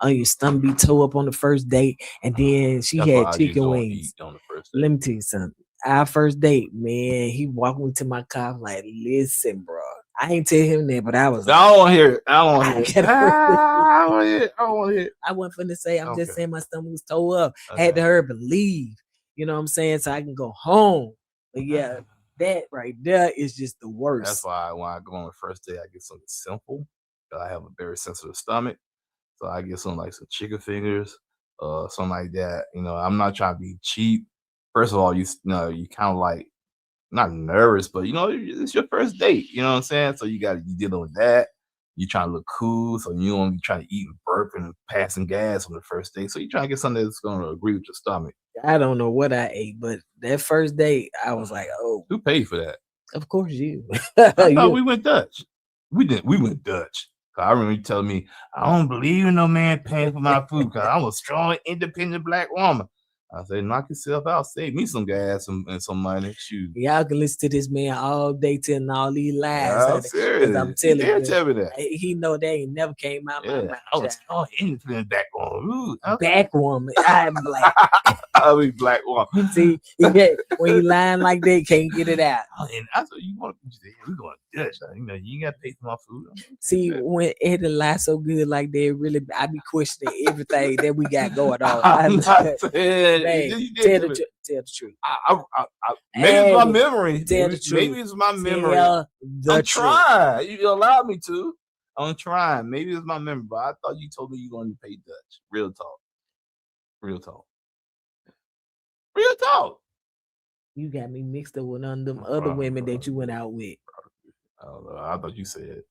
on your stomach be toe up on the first date. And then she had chicken wings. On the first date. Let me tell you something. Our first date, man, he walked me to my car. I'm like, listen, bro. I ain't tell him that, but I was like, I don't want to hear it. I don't want to hear it. I don't want to hear it. I don't want to hear it. I wasn't finna say, I'm just saying my stomach was toe up. Okay. Had to hurry to leave. You know what I'm saying? So I can go home. But yeah, that right there is just the worst. That's why when I go on the first day, I get something simple. I have a very sensitive stomach. So I get something like some chicken fingers, something like that. I'm not trying to be cheap. First of all, you kind of like not nervous, but it's your first date. You know what I'm saying? So you dealing with that. You trying to look cool, so you don't be trying to eat and burp and passing gas on the first date. So you trying to get something that's going to agree with your stomach. I don't know what I ate, but that first date, I was like, oh. Who paid for that? Of course you. I thought we went Dutch. We didn't. We went Dutch. I remember you telling me, I don't believe in no man paying for my food because I'm a strong, independent black woman. I said, knock yourself out. Save me some gas and some money. Shoot. Y'all can listen to this man all day telling all these lies. I'm serious. I'm telling you. Tell me that. He know they ain't never came out my mouth. I was strong, independent black woman. Ooh, okay. Black woman. I'm black. I'll be black woman. See, when you lying like that, you can't get it out. And I thought you want to say, we're going to Dutch. You ain't got to pay for my food. See, when Eddie lie so good like that, really, I be questioning everything that we got going on. I'm not saying. Tell the truth. Maybe it's my memory. Tell the truth. Maybe it's my memory. I'm trying. You allowed me to. I'm trying. Maybe it's my memory, but I thought you told me you going to pay Dutch. Real talk. Real talk. Real talk. You got me mixed up with none of them other women that you went out with. I don't know. I thought you said.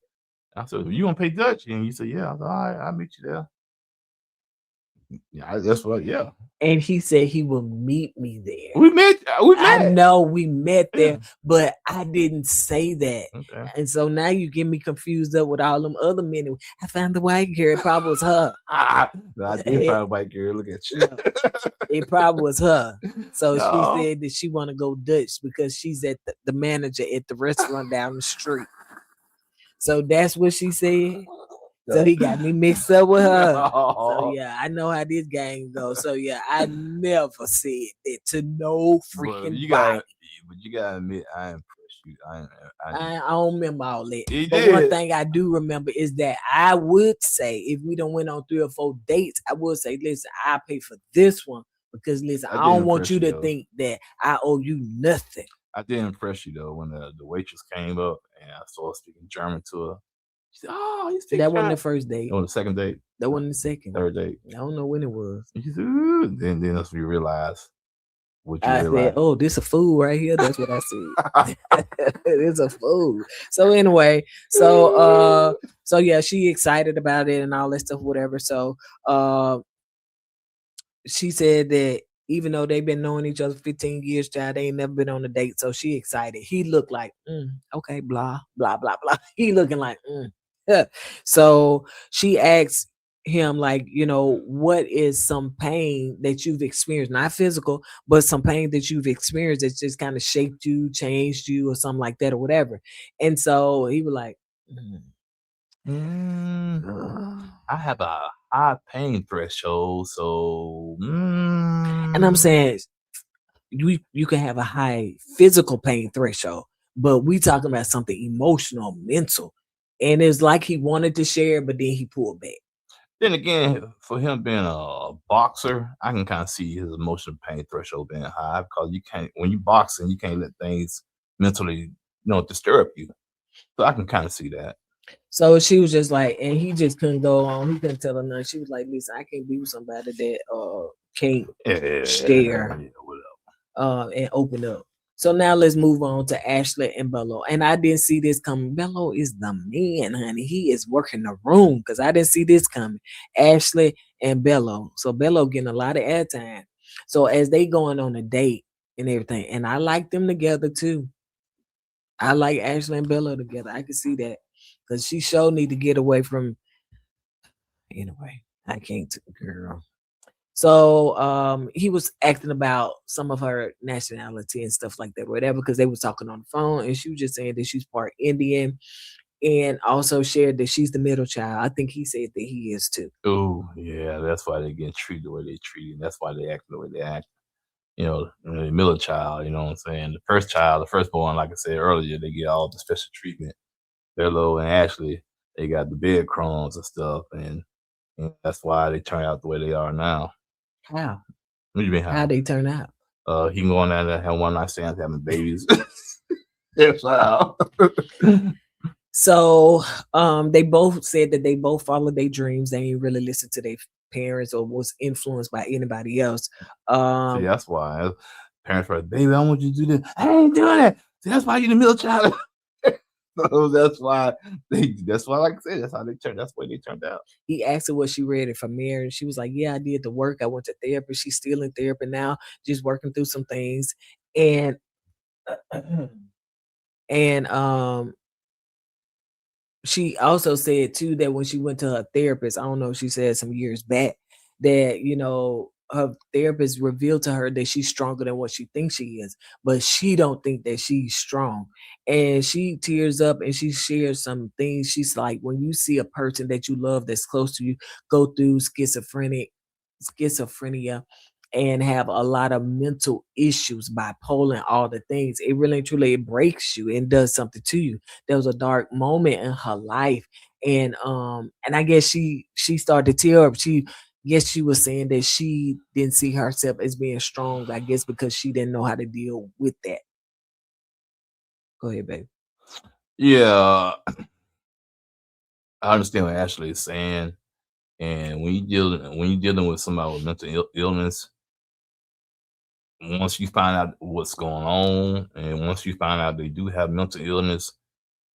I said, you want to pay Dutch? And you said, yeah. I was like, all right, I'll meet you there. Yeah, that's what. Yeah. And he said he will meet me there. We met. I know we met there, but I didn't say that. Okay. And so now you get me confused up with all them other men. I found the white girl. It probably was her. No, I did find a white girl. Look at you. It probably was her. So she said that she want to go Dutch because she's at the manager at the restaurant down the street. So that's what she said. So he got me mixed up with her. So yeah, I know how this game goes. So yeah, I never said that to no freaking body. But you gotta admit, I impressed you. I don't remember all that. But one thing I do remember is that I would say, if we don't went on 3 or 4 dates, I would say, listen, I pay for this one because listen, I don't want you to think that I owe you nothing. I did impress you though when the waitress came up and I started speaking German to her. She said, "Oh, you speak." That wasn't the first date. On the second date. That wasn't the second. Third date. I don't know when it was. And she said, ooh. Then that's when you realize what you realized. Said, "Oh, this a food right here." That's what I said. It's a food. So anyway, so yeah, she excited about it and all that stuff, whatever. So she said that even though they've been knowing each other 15 years, child, they ain't never been on a date. So she excited. He looked like, okay, blah, blah, blah, blah. He looking like, So she asked him, like, what is some pain that you've experienced? Not physical, but some pain that you've experienced that just kind of shaped you, changed you, or something like that, or whatever. And so he was like, I have a high pain threshold. So, And I'm saying you can have a high physical pain threshold, but we talking about something emotional, mental. And it's like he wanted to share, but then he pulled back. then again, for him being a boxer, I can kind of see his emotional pain threshold being high because you can't, when you boxing, you can't let things mentally, disturb you. So I can kind of see that. So she was just like, and he just couldn't go on. He couldn't tell her nothing. She was like, listen, I can't be with somebody that can't share Yeah, whatever. and open up. So now let's move on to Ashley and Bello. And I didn't see this coming. Bello is the man, honey. He is working the room because I didn't see this coming. Ashley and Bello. So Bello getting a lot of airtime. So as they going on a date and everything, and I like them together too. I like Ashley and Bello together. I can see that because she sure need to get away from. Anyway, I can't, girl. So he was acting about some of her nationality and stuff like that, whatever, because they was talking on the phone and she was just saying that she's part Indian and also shared that she's the middle child. I think he said that he is too. Oh, yeah, that's why they get treated the way they treated. That's why they act the way they act. The middle child, you know what I'm saying? The first child, the firstborn, like I said earlier, they get all the special treatment. Bello and Ashley, they got the breadcrumbs and stuff, and that's why they turn out the way they are now. How? What do you mean How how? they turn out? He can go on there and have one night stands, having babies. That's how. So they both said that they both followed their dreams. They ain't really listen to their parents or was influenced by anybody else. See, Um that's why parents were like, "Baby, I want you to do this." I ain't doing it. See, that's why you're the middle child. So that's why That's why, like I said, that's how they turned. That's the way they turned out. he asked her what she ready for marriage. She was like, yeah, I did the work. I went to therapy. She's still in therapy now, just working through some things. And and she also said too that when she went to her therapist, I don't know, she said some years back that her therapist revealed to her that she's stronger than what she thinks she is, but she don't think that she's strong. And she tears up and she shares some things. She's like, when you see a person that you love that's close to you go through schizophrenia and have a lot of mental issues, bipolar and all the things, it really and truly it breaks you and does something to you. There was a dark moment in her life, and I guess she started to tear up. She Guess she was saying that she didn't see herself as being strong, I guess because she didn't know how to deal with that. Go ahead, baby. Yeah, I understand what Ashley is saying. And when you dealing with somebody with mental illness, once you find out what's going on, and once you find out they do have mental illness,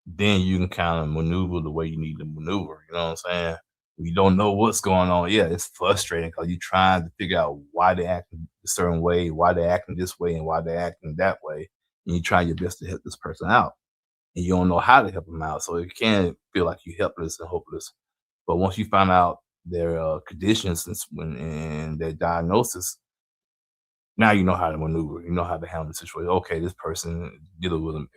then you can kind of maneuver the way you need to maneuver. You know what I'm saying? You don't know what's going on. Yeah, it's frustrating because you're trying to figure out why they acting a certain way, why they acting this way, and why they acting that way. And you try your best to help this person out, and you don't know how to help them out. So it can feel like you're helpless and hopeless. But once you find out their conditions and their diagnosis, now you know how to maneuver. You know how to handle the situation. Okay, this person dealing with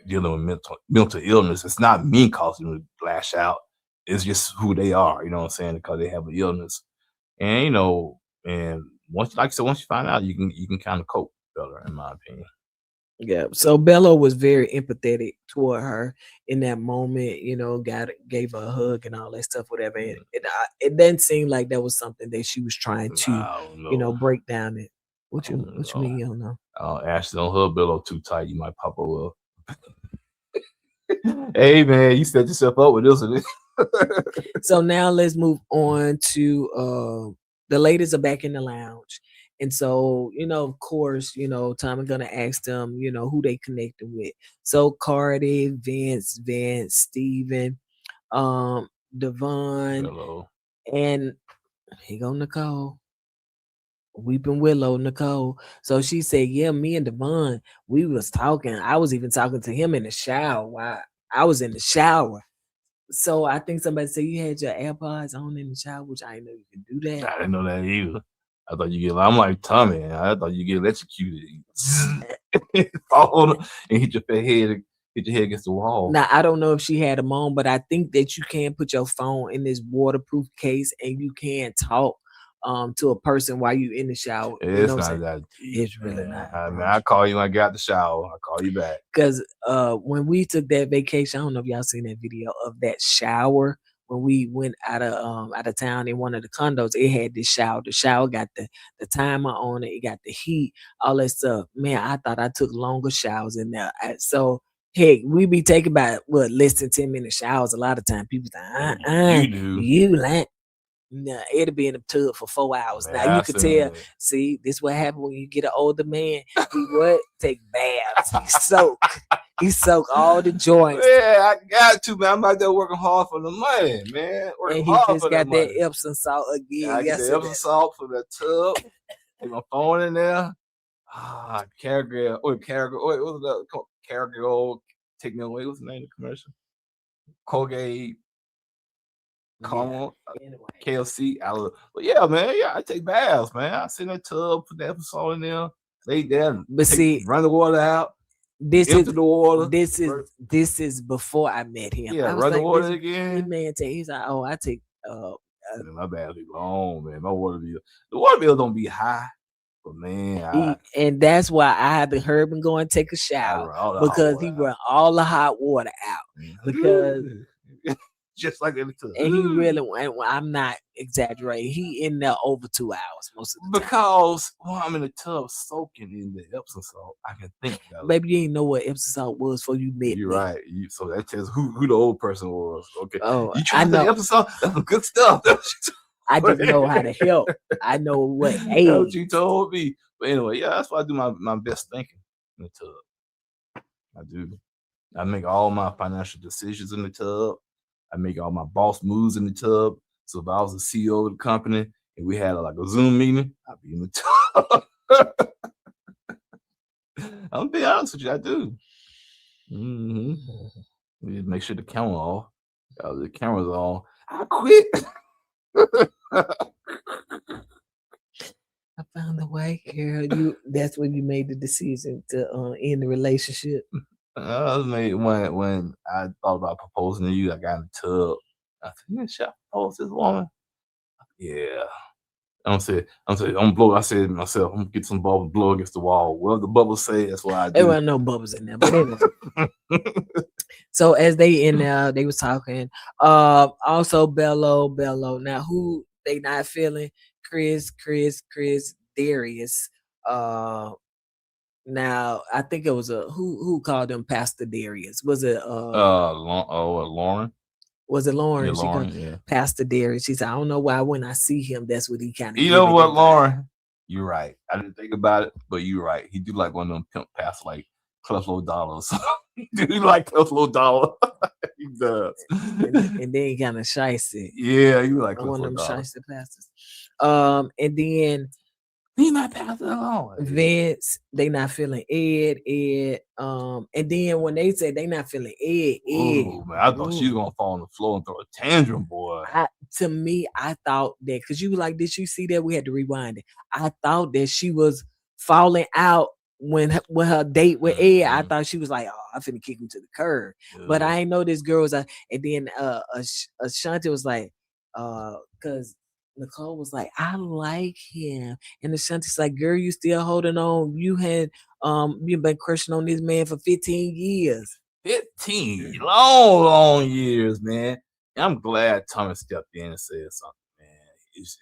mental illness. It's not me causing them to lash out. It's just who they are. You know what I'm saying? Because they have an illness, and and once, like I said, once you find out, you can kind of cope better, in my opinion. Yeah. So Bello was very empathetic toward her in that moment, gave her a hug and all that stuff, whatever. And Mm, it didn't seem like that was something that she was trying to, I don't know. break down it. I What you don't what you know. mean you don't know? Ashley, don't hug Bello too tight. You might pop a up. Hey man, you set yourself up with this one. So now let's move on to the ladies are back in the lounge. And so, of course, Tommy gonna ask them, who they connected with. So Cardi, Vince, Steven, Devon, Bello. and he go Nicole. Weeping Willow, Nicole. So she said, yeah, me and Devon, we was talking. I was even talking to him in the shower while I was in the shower. So I think somebody said you had your AirPods on in the shower, which I didn't know you could do that. I didn't know that either. I thought you get. I'm like Tommy. I thought you get electrocuted. Fall on and hit your head. hit your head against the wall. Now I don't know if she had them on, but I think that you can put your phone in this waterproof case and you can talk to a person while you in the shower. You know It's what I'm not saying? that deep, It's really not. I call you when I get out the shower. I call you back. Because when we took that vacation, I don't know if y'all seen that video of that shower when we went out of town in one of the condos. It had this shower. The shower got the timer on it. It got the heat, all that stuff. Man, I thought I took longer showers in there. So heck, we be taking about what less than 10-minute showers. A lot of time, people say, You do. you like. Nah, it'll be in the tub for 4 hours. Man, Now you I could seen tell. it. See, this what happened when you get an older man. He what take baths. He soak. He soak all the joints, Yeah, I got to, man. I'm out there working hard for the money, man. Working and he hard just for that got that money. Epsom salt again I get the yesterday. Epsom salt for the tub. Take my phone in there. Caragel. Caragel. Wait, what was that? Caragel. Take me away. What's the name of the commercial? Colgate. Caramel. Anyway, KFC. But yeah, man. Yeah, I take baths, man. I sit in that tub, put the Epsom salt in there, lay there, but see, run the water out, this empty is the water. this is before I met him. Yeah, I was run the like, water this again. man he's like, oh, I take Man, my baths be long, man. My water bill. The water bill don't be high, but man, and that's why I had to hurry and go and take a shower run all the because hot he water run all the hot water out out. because Just like in the tub. and he really and I'm not exaggerating. He in there over 2 hours most of the time. Because when I'm in the tub soaking in the Epsom salt, I can think about it. Baby, you ain't know what Epsom salt was before you met You're me. right. So that tells who the old person was. Okay. Oh, You I tried the know. Epsom salt? That's some good stuff. I just know how to help. I know what That's what age. you told me. But anyway, yeah, that's why I do my best thinking in the tub. I do. I make all my financial decisions in the tub. I make all my boss moves in the tub. So if I was the CEO of the company and we had like a Zoom meeting, I'd be in the tub. I'm gonna be honest with you, I do. We make sure the camera off. The camera's on. I quit. I found a way, girl. That's when you made the decision to end the relationship. I was made when I thought about proposing to you. I got in the tub. I said, "Yeah, should I propose to this woman?" Yeah. I'm blow. I said to myself, I'm gonna get some bubbles, blow against the wall. Well, the bubbles say that's what I do. There weren't no bubbles in there, but anyway. So as they in there, they was talking. Also Bello. Now who they not feeling? Chris, Darius. Now I think it was who called him Pastor Darius. Was it Lauren? Was it Lauren? Yeah, She Lauren, called yeah. Pastor Darius. She said, I don't know why when I see him, that's what he kind of. You know what, Lauren? You're right. I didn't think about it, but you're right. He do like one of them pimp pastors, like Creflo Dollar. He like Creflo Dollar. He does. And then he kind of shicey. Yeah, you like one of them Dollar. shicey pastors. And then he not passing along. Vince, they not feeling Ed. And then when they said they not feeling Ed, oh man, I thought she was gonna fall on the floor and throw a tantrum, boy. To me, I thought that because you were like, did you see that? We had to rewind it. I thought that she was falling out when her date with Ed. I thought she was like, oh, I'm finna kick him to the curb. But I ain't know this girl was and then Ashanti was like, because Nicole was like, I like him. And Ashanti's like, girl, you still holding on. You've been crushing on this man for 15 years. 15 long years, man. And I'm glad Thomas stepped in and said something, man.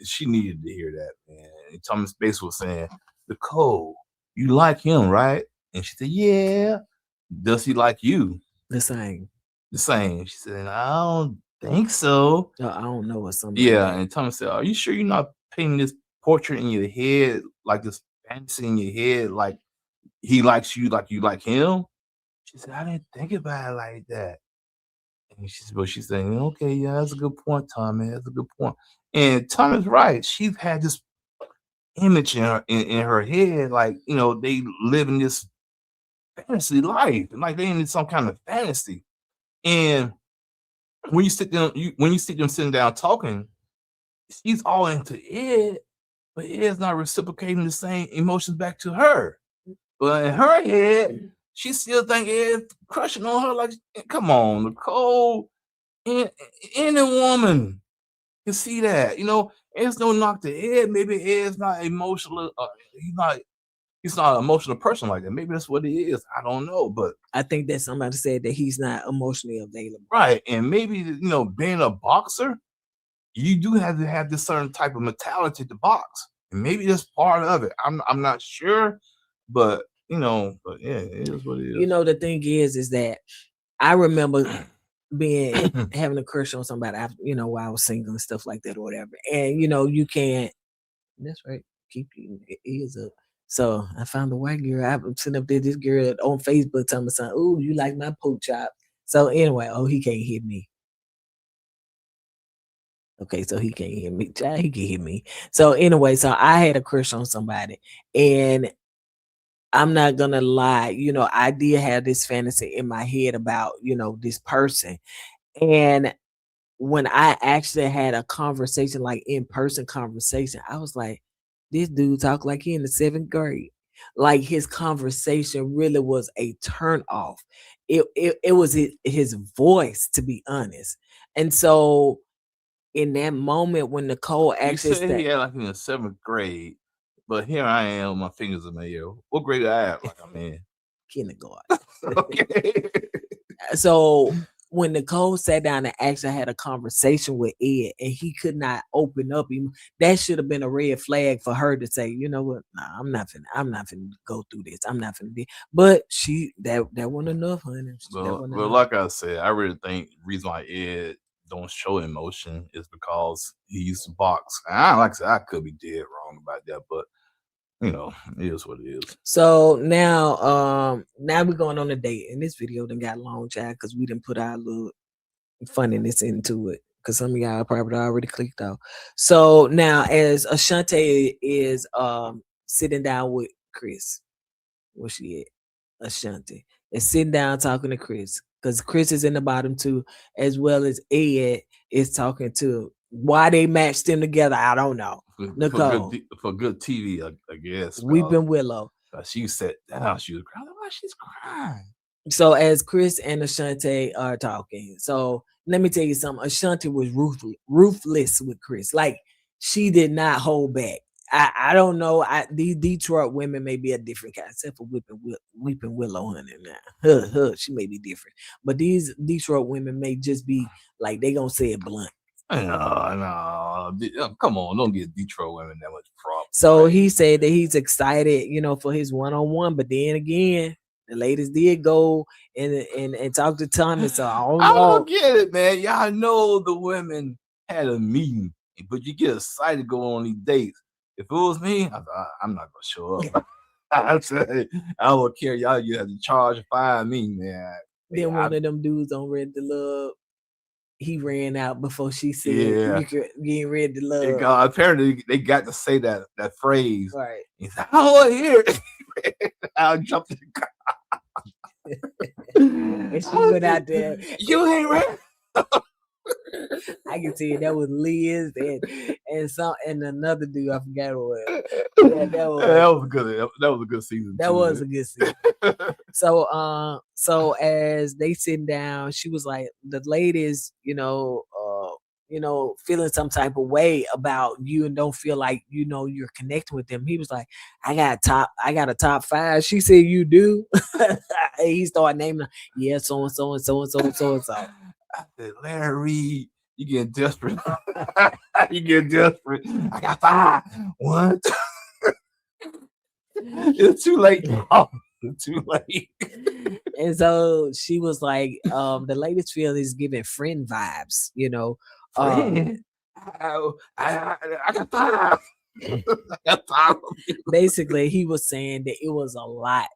She needed to hear that, man. And Thomas basically was saying, Nicole, you like him, right? And she said, yeah. Does he like you? The same. She said, I don't think so. I don't know or something. Yeah, like and Thomas said, are you sure you're not painting this portrait in your head, like this fantasy in your head, like he likes you like you like him? She said, I didn't think about it like that. And she's saying, okay, yeah, that's a good point, Tommy. That's a good point. And Tommy's right. She's had this image in her head, like, they live in this fantasy life, like they in some kind of fantasy. And when you see them sitting down talking, she's all into Ed, but Ed's not reciprocating the same emotions back to her. But in her head, she still think Ed crushing on her. Like, come on, Nicole, and any woman can see that. Ed's no knock to Ed. Maybe Ed's not emotional. He's not an emotional person like that. Maybe that's what he is. I don't know, but I think that somebody said that he's not emotionally available. right, and maybe being a boxer, you do have to have this certain type of mentality to box, and maybe that's part of it. I'm not sure, but but yeah, it is what it is. The thing is that I remember having a crush on somebody after, while I was single and stuff like that or whatever. And you can't. That's right. Keep your ears up. So I found a white girl. I'm sitting up there. This girl on Facebook telling me something. "Ooh, you like my pork chop?" So anyway, he can't hear me. Okay, so he can't hear me. Child, he can hear me. So anyway, so I had a crush on somebody, and I'm not gonna lie. I did have this fantasy in my head about this person, and when I actually had a conversation, like in person conversation, I was like, this dude talk like he in the seventh grade. Like his conversation really was a turn off. It was his voice, to be honest. And so in that moment when Nicole You actually say he said had like in the seventh grade, but here I am, my fingers in the air. What grade I have? Like I'm in kindergarten. okay. So when Nicole sat down and actually had a conversation with Ed and he could not open up, that should have been a red flag for her to say, you know what, nah, I'm not finna go through this. I'm not finna be. But that wasn't enough, honey. That Well, wasn't well, enough. like I said, I really think the reason why Ed don't show emotion is because he used to box. And like I said, I could be dead wrong about that, but it is what it is. So now we're going on a date, and this video done got long, child, because we didn't put our little funniness into it. Because some of y'all probably already clicked off. So now, as Ashante is sitting down with Chris, where she at? Ashanti is sitting down talking to Chris, because Chris is in the bottom too, as well as Ed is talking to. Why they matched them together, I don't know. Nicole, For good TV, I guess. Weeping Willow. She sat down, she was crying. Why she's crying? So as Chris and Ashante are talking, so let me tell you something. Ashanti was ruthless with Chris. Like she did not hold back. I don't know. These Detroit women may be a different kind, except for Weeping Willow, honey. Now, she may be different, but these Detroit women may just be like they gonna say it blunt. No, come on, don't get Detroit women that much problem. So he said that he's excited, for his one-on-one, but then again, the ladies did go and talk to Tommy. So I don't get it, man. Y'all know the women had a meeting, but you get excited to go on these dates. If it was me, I'm not gonna show up. I would care. Y'all, you have to charge and fine me, man. Then one of them dudes on Red the Love, he ran out before she said you could get Red the Love. Apparently, they got to say that phrase. Right. He's like, I want to hear it. I'll jump in the car. And she went out there. You ain't ready. I can see that was Liz and another dude. I forgot what. Yeah, that was good. That was a good season. That was a good season. So as they sitting down, she was like, the ladies, feeling some type of way about you and don't feel like you're connecting with them. He was like, I got a top 5. She said, you do? He started naming, yeah, so and so and so and so and so and so. I said, Larry, you getting desperate. You getting desperate. I got 5. 1, 2. It's too late. Oh, it's too late. And so she was like, the latest feel is giving friend vibes, Friend? I got 5. Basically, he was saying that it was a lot,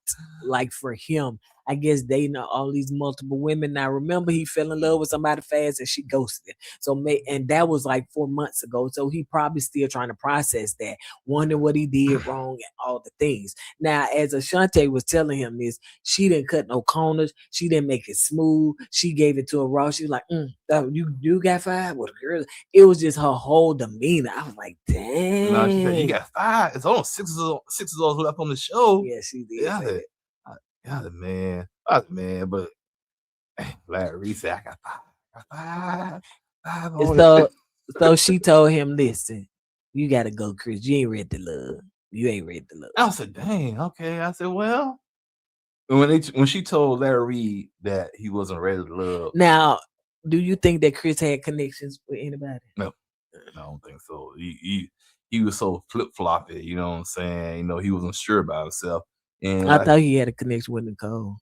like for him. I guess dating all these multiple women. Now, remember, he fell in love with somebody fast and she ghosted. And that was like 4 months ago. So he probably still trying to process that, wondering what he did wrong and all the things. Now, as Ashante was telling him this, she didn't cut no corners. She didn't make it smooth. She gave it to a raw. She was like, you got 5 with a girl. It was just her whole demeanor. I was like, dang. No, she said, you got 5. It's only 6 of those left on the show. Yeah, she did. Yeah. I was man, but Larry said, I got five on it. So she told him, listen, you gotta go, Chris. You ain't ready to love. You ain't ready to love. I said, dang, okay. I said, well, when she told Larry Reed that he wasn't ready to love. Now, do you think that Chris had connections with anybody? No, I don't think so. He was so flip floppy, you know what I'm saying? You know, he wasn't sure about himself. And I thought he had a connection with Nicole.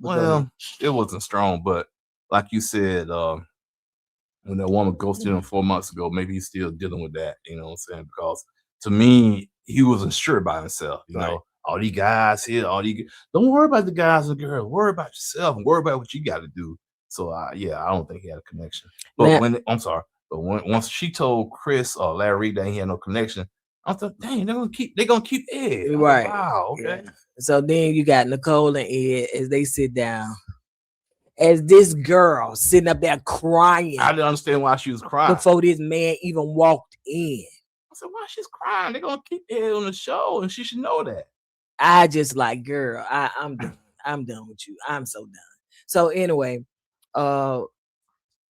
well, it wasn't strong, but like you said, when that woman ghosted him 4 months ago, maybe he's still dealing with that, you know what I'm saying? Because to me, he wasn't sure about himself, you know. All these guys here, don't worry about the guys and girls, worry about yourself and worry about what you got to do. So yeah, I don't think he had a connection. But once she told Chris or Larry that he had no connection, I thought, dang, they're gonna keep Ed. Right. Like, wow, okay. Yeah. So then you got Nicole and Ed as they sit down. As this girl sitting up there crying. I didn't understand why she was crying before this man even walked in. I said, why she's crying? They're gonna keep Ed on the show, and she should know that. I just like, girl, I'm done. I'm done with you. I'm so done. So anyway,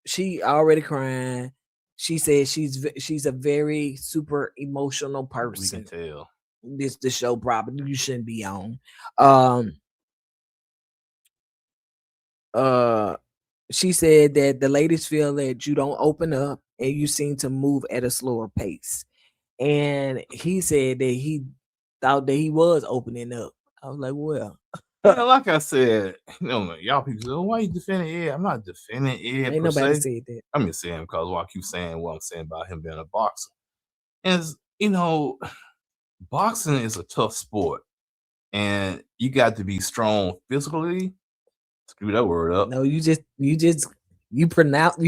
she already crying. She said she's a very super emotional person. We can tell. This the show probably you shouldn't be on. She said that the ladies feel that you don't open up and you seem to move at a slower pace. And he said that he thought that he was opening up. I was like, well, yeah, like I said, you know, y'all people say, why you defending Ed? I'm not defending Ed. Ain't nobody said that. I'm just saying because I keep saying what I'm saying about him being a boxer. And you know, boxing is a tough sport, and you got to be strong physically. Screw that word up. No, you pronounce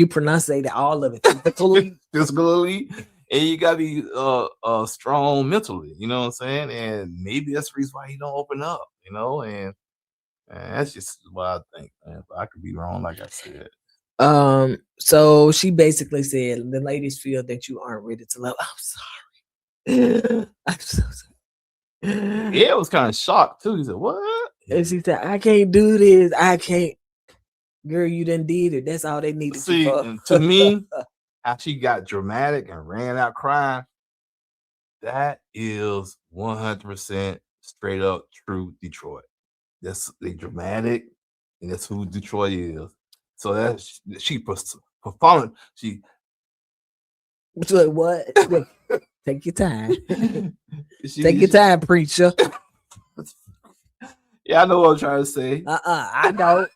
all of it physically, and you gotta be strong mentally. You know what I'm saying? And maybe that's the reason why he don't open up. You know, and that's just what I think, man. But I could be wrong, like I said. So she basically said the ladies feel that you aren't ready to love. I'm sorry. I'm so sorry. Yeah, it was kind of shocked too. He said, "What?" And she said, "I can't do this. I can't." Girl, you done did it. That's all they needed. See, to me, how she got dramatic and ran out crying, that is 100% straight up true Detroit. That's the dramatic, and that's who Detroit is. So that's she performing. She what? Take your time. Take your time, preacher. Yeah, I know what I'm trying to say. I don't.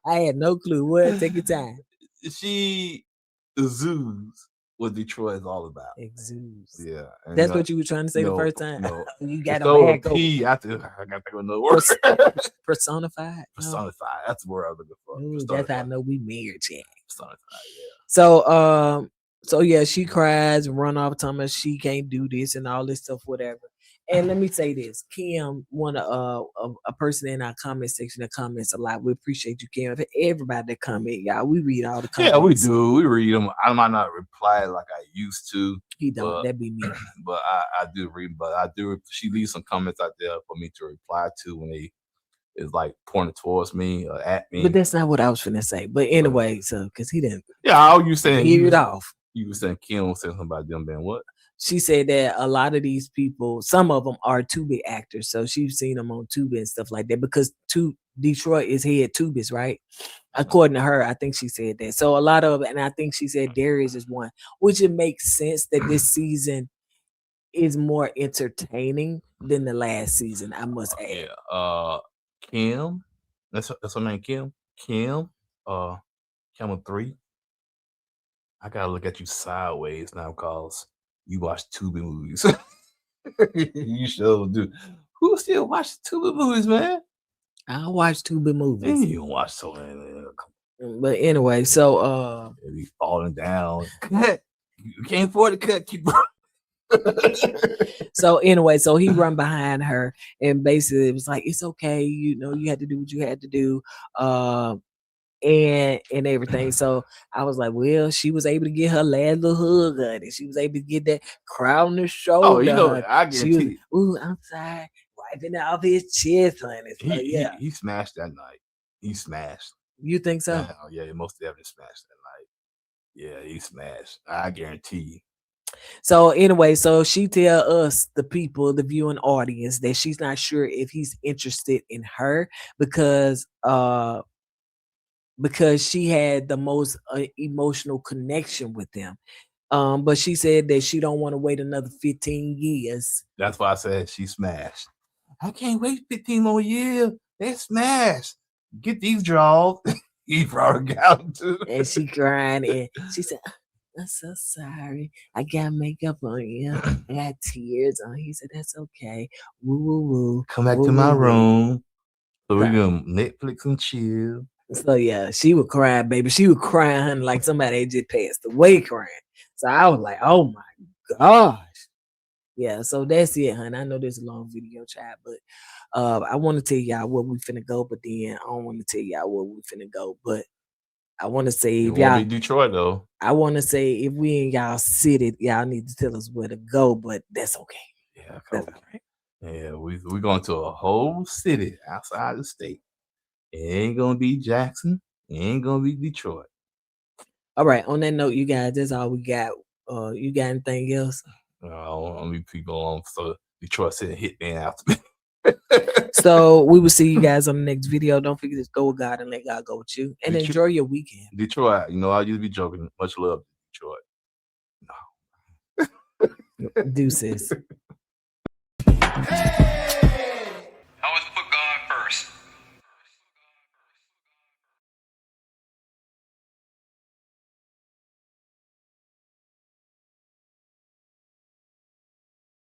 I had no clue. What? Take your time. She exudes what Detroit is all about. Exudes. Yeah. That's what you were trying to say the first time. No. You got a P. I got to think of another word. Personified. Personified. That's the word I was looking for. Ooh, that's how I know we married, yeah. Personified, yeah. So yeah, she cries and run off telling us she can't do this and all this stuff, whatever. And let me say this, Kim, a person in our comment section that comments a lot. We appreciate you, Kim. Everybody that comment, y'all, we read all the comments. Yeah, we do. We read them. I might not reply like I used to. He don't. That'd be me. But I do read. But I do. She leaves some comments out there for me to reply to when they is like pointed towards me or at me. But that's not what I was finna say. But anyway, so because he didn't. Yeah, all you saying? Hear it off. You were saying Kim was saying something about them being what? She said that a lot of these people, some of them are Tubi actors. So she's seen them on Tubi and stuff like that because Detroit is head Tubis, right? According to her, I think she said that. So a lot of, and I think she said Darius is one, which it makes sense that this season is more entertaining than the last season, I must add. Yeah. Kim, that's her name, Kim. Kim, Kim 3. I gotta look at you sideways now because you watch Tubi movies. You sure do. Who still watch Tubi movies, man? I watch Tubi movies. You don't watch so many. But anyway, so they be falling down. Cut. You can't afford to cut. Keep So anyway, so he run behind her and basically it was like, it's okay, you know, you had to do what you had to do. And everything. So I was like, well, she was able to get her last little hug on it. She was able to get that crowd on the shoulder. Oh, you know, I get she was, ooh, I'm sorry. Why wiping it off his chest, honey. So yeah, He smashed that night. He smashed. you think so? Yeah, most definitely smashed that night. Yeah, he smashed. I guarantee you. So anyway, so she tell us, the people, the viewing audience, that she's not sure if he's interested in her because she had the most emotional connection with them. But she said that she don't want to wait another 15 years. That's why I said she smashed. I can't wait 15 more years. They smashed. Get these draws. He probably got them too. And she crying and she said, I'm so sorry. I got makeup on you. I got tears on. He said, that's okay. Woo, woo, woo. Come back woo, to my woo, woo. room. So we're So, gonna Netflix and chill. so yeah, she would cry, baby. She would cry, honey, like somebody had just passed away crying. So I was like, oh my gosh. Yeah, so that's it, honey. I know there's a long video, chat, but I want to tell y'all where we finna go, but then I don't want to tell y'all where we finna go. But I want to say, It if won't y'all, be Detroit though. I want to say, if we in y'all city, y'all need to tell us where to go, but that's okay. Yeah, That's cool. all right. Yeah, we're going to a whole city outside the state. It ain't gonna be Jackson. It ain't gonna be Detroit. All right. On that note, you guys, that's all we got. You got anything else? I don't want me people on so Detroit City hit me after me. So we will see you guys on the next video. Don't forget to go with God and let God go with you, and enjoy your weekend. Detroit, I used to be joking. Much love, Detroit. No. Deuces. Hey!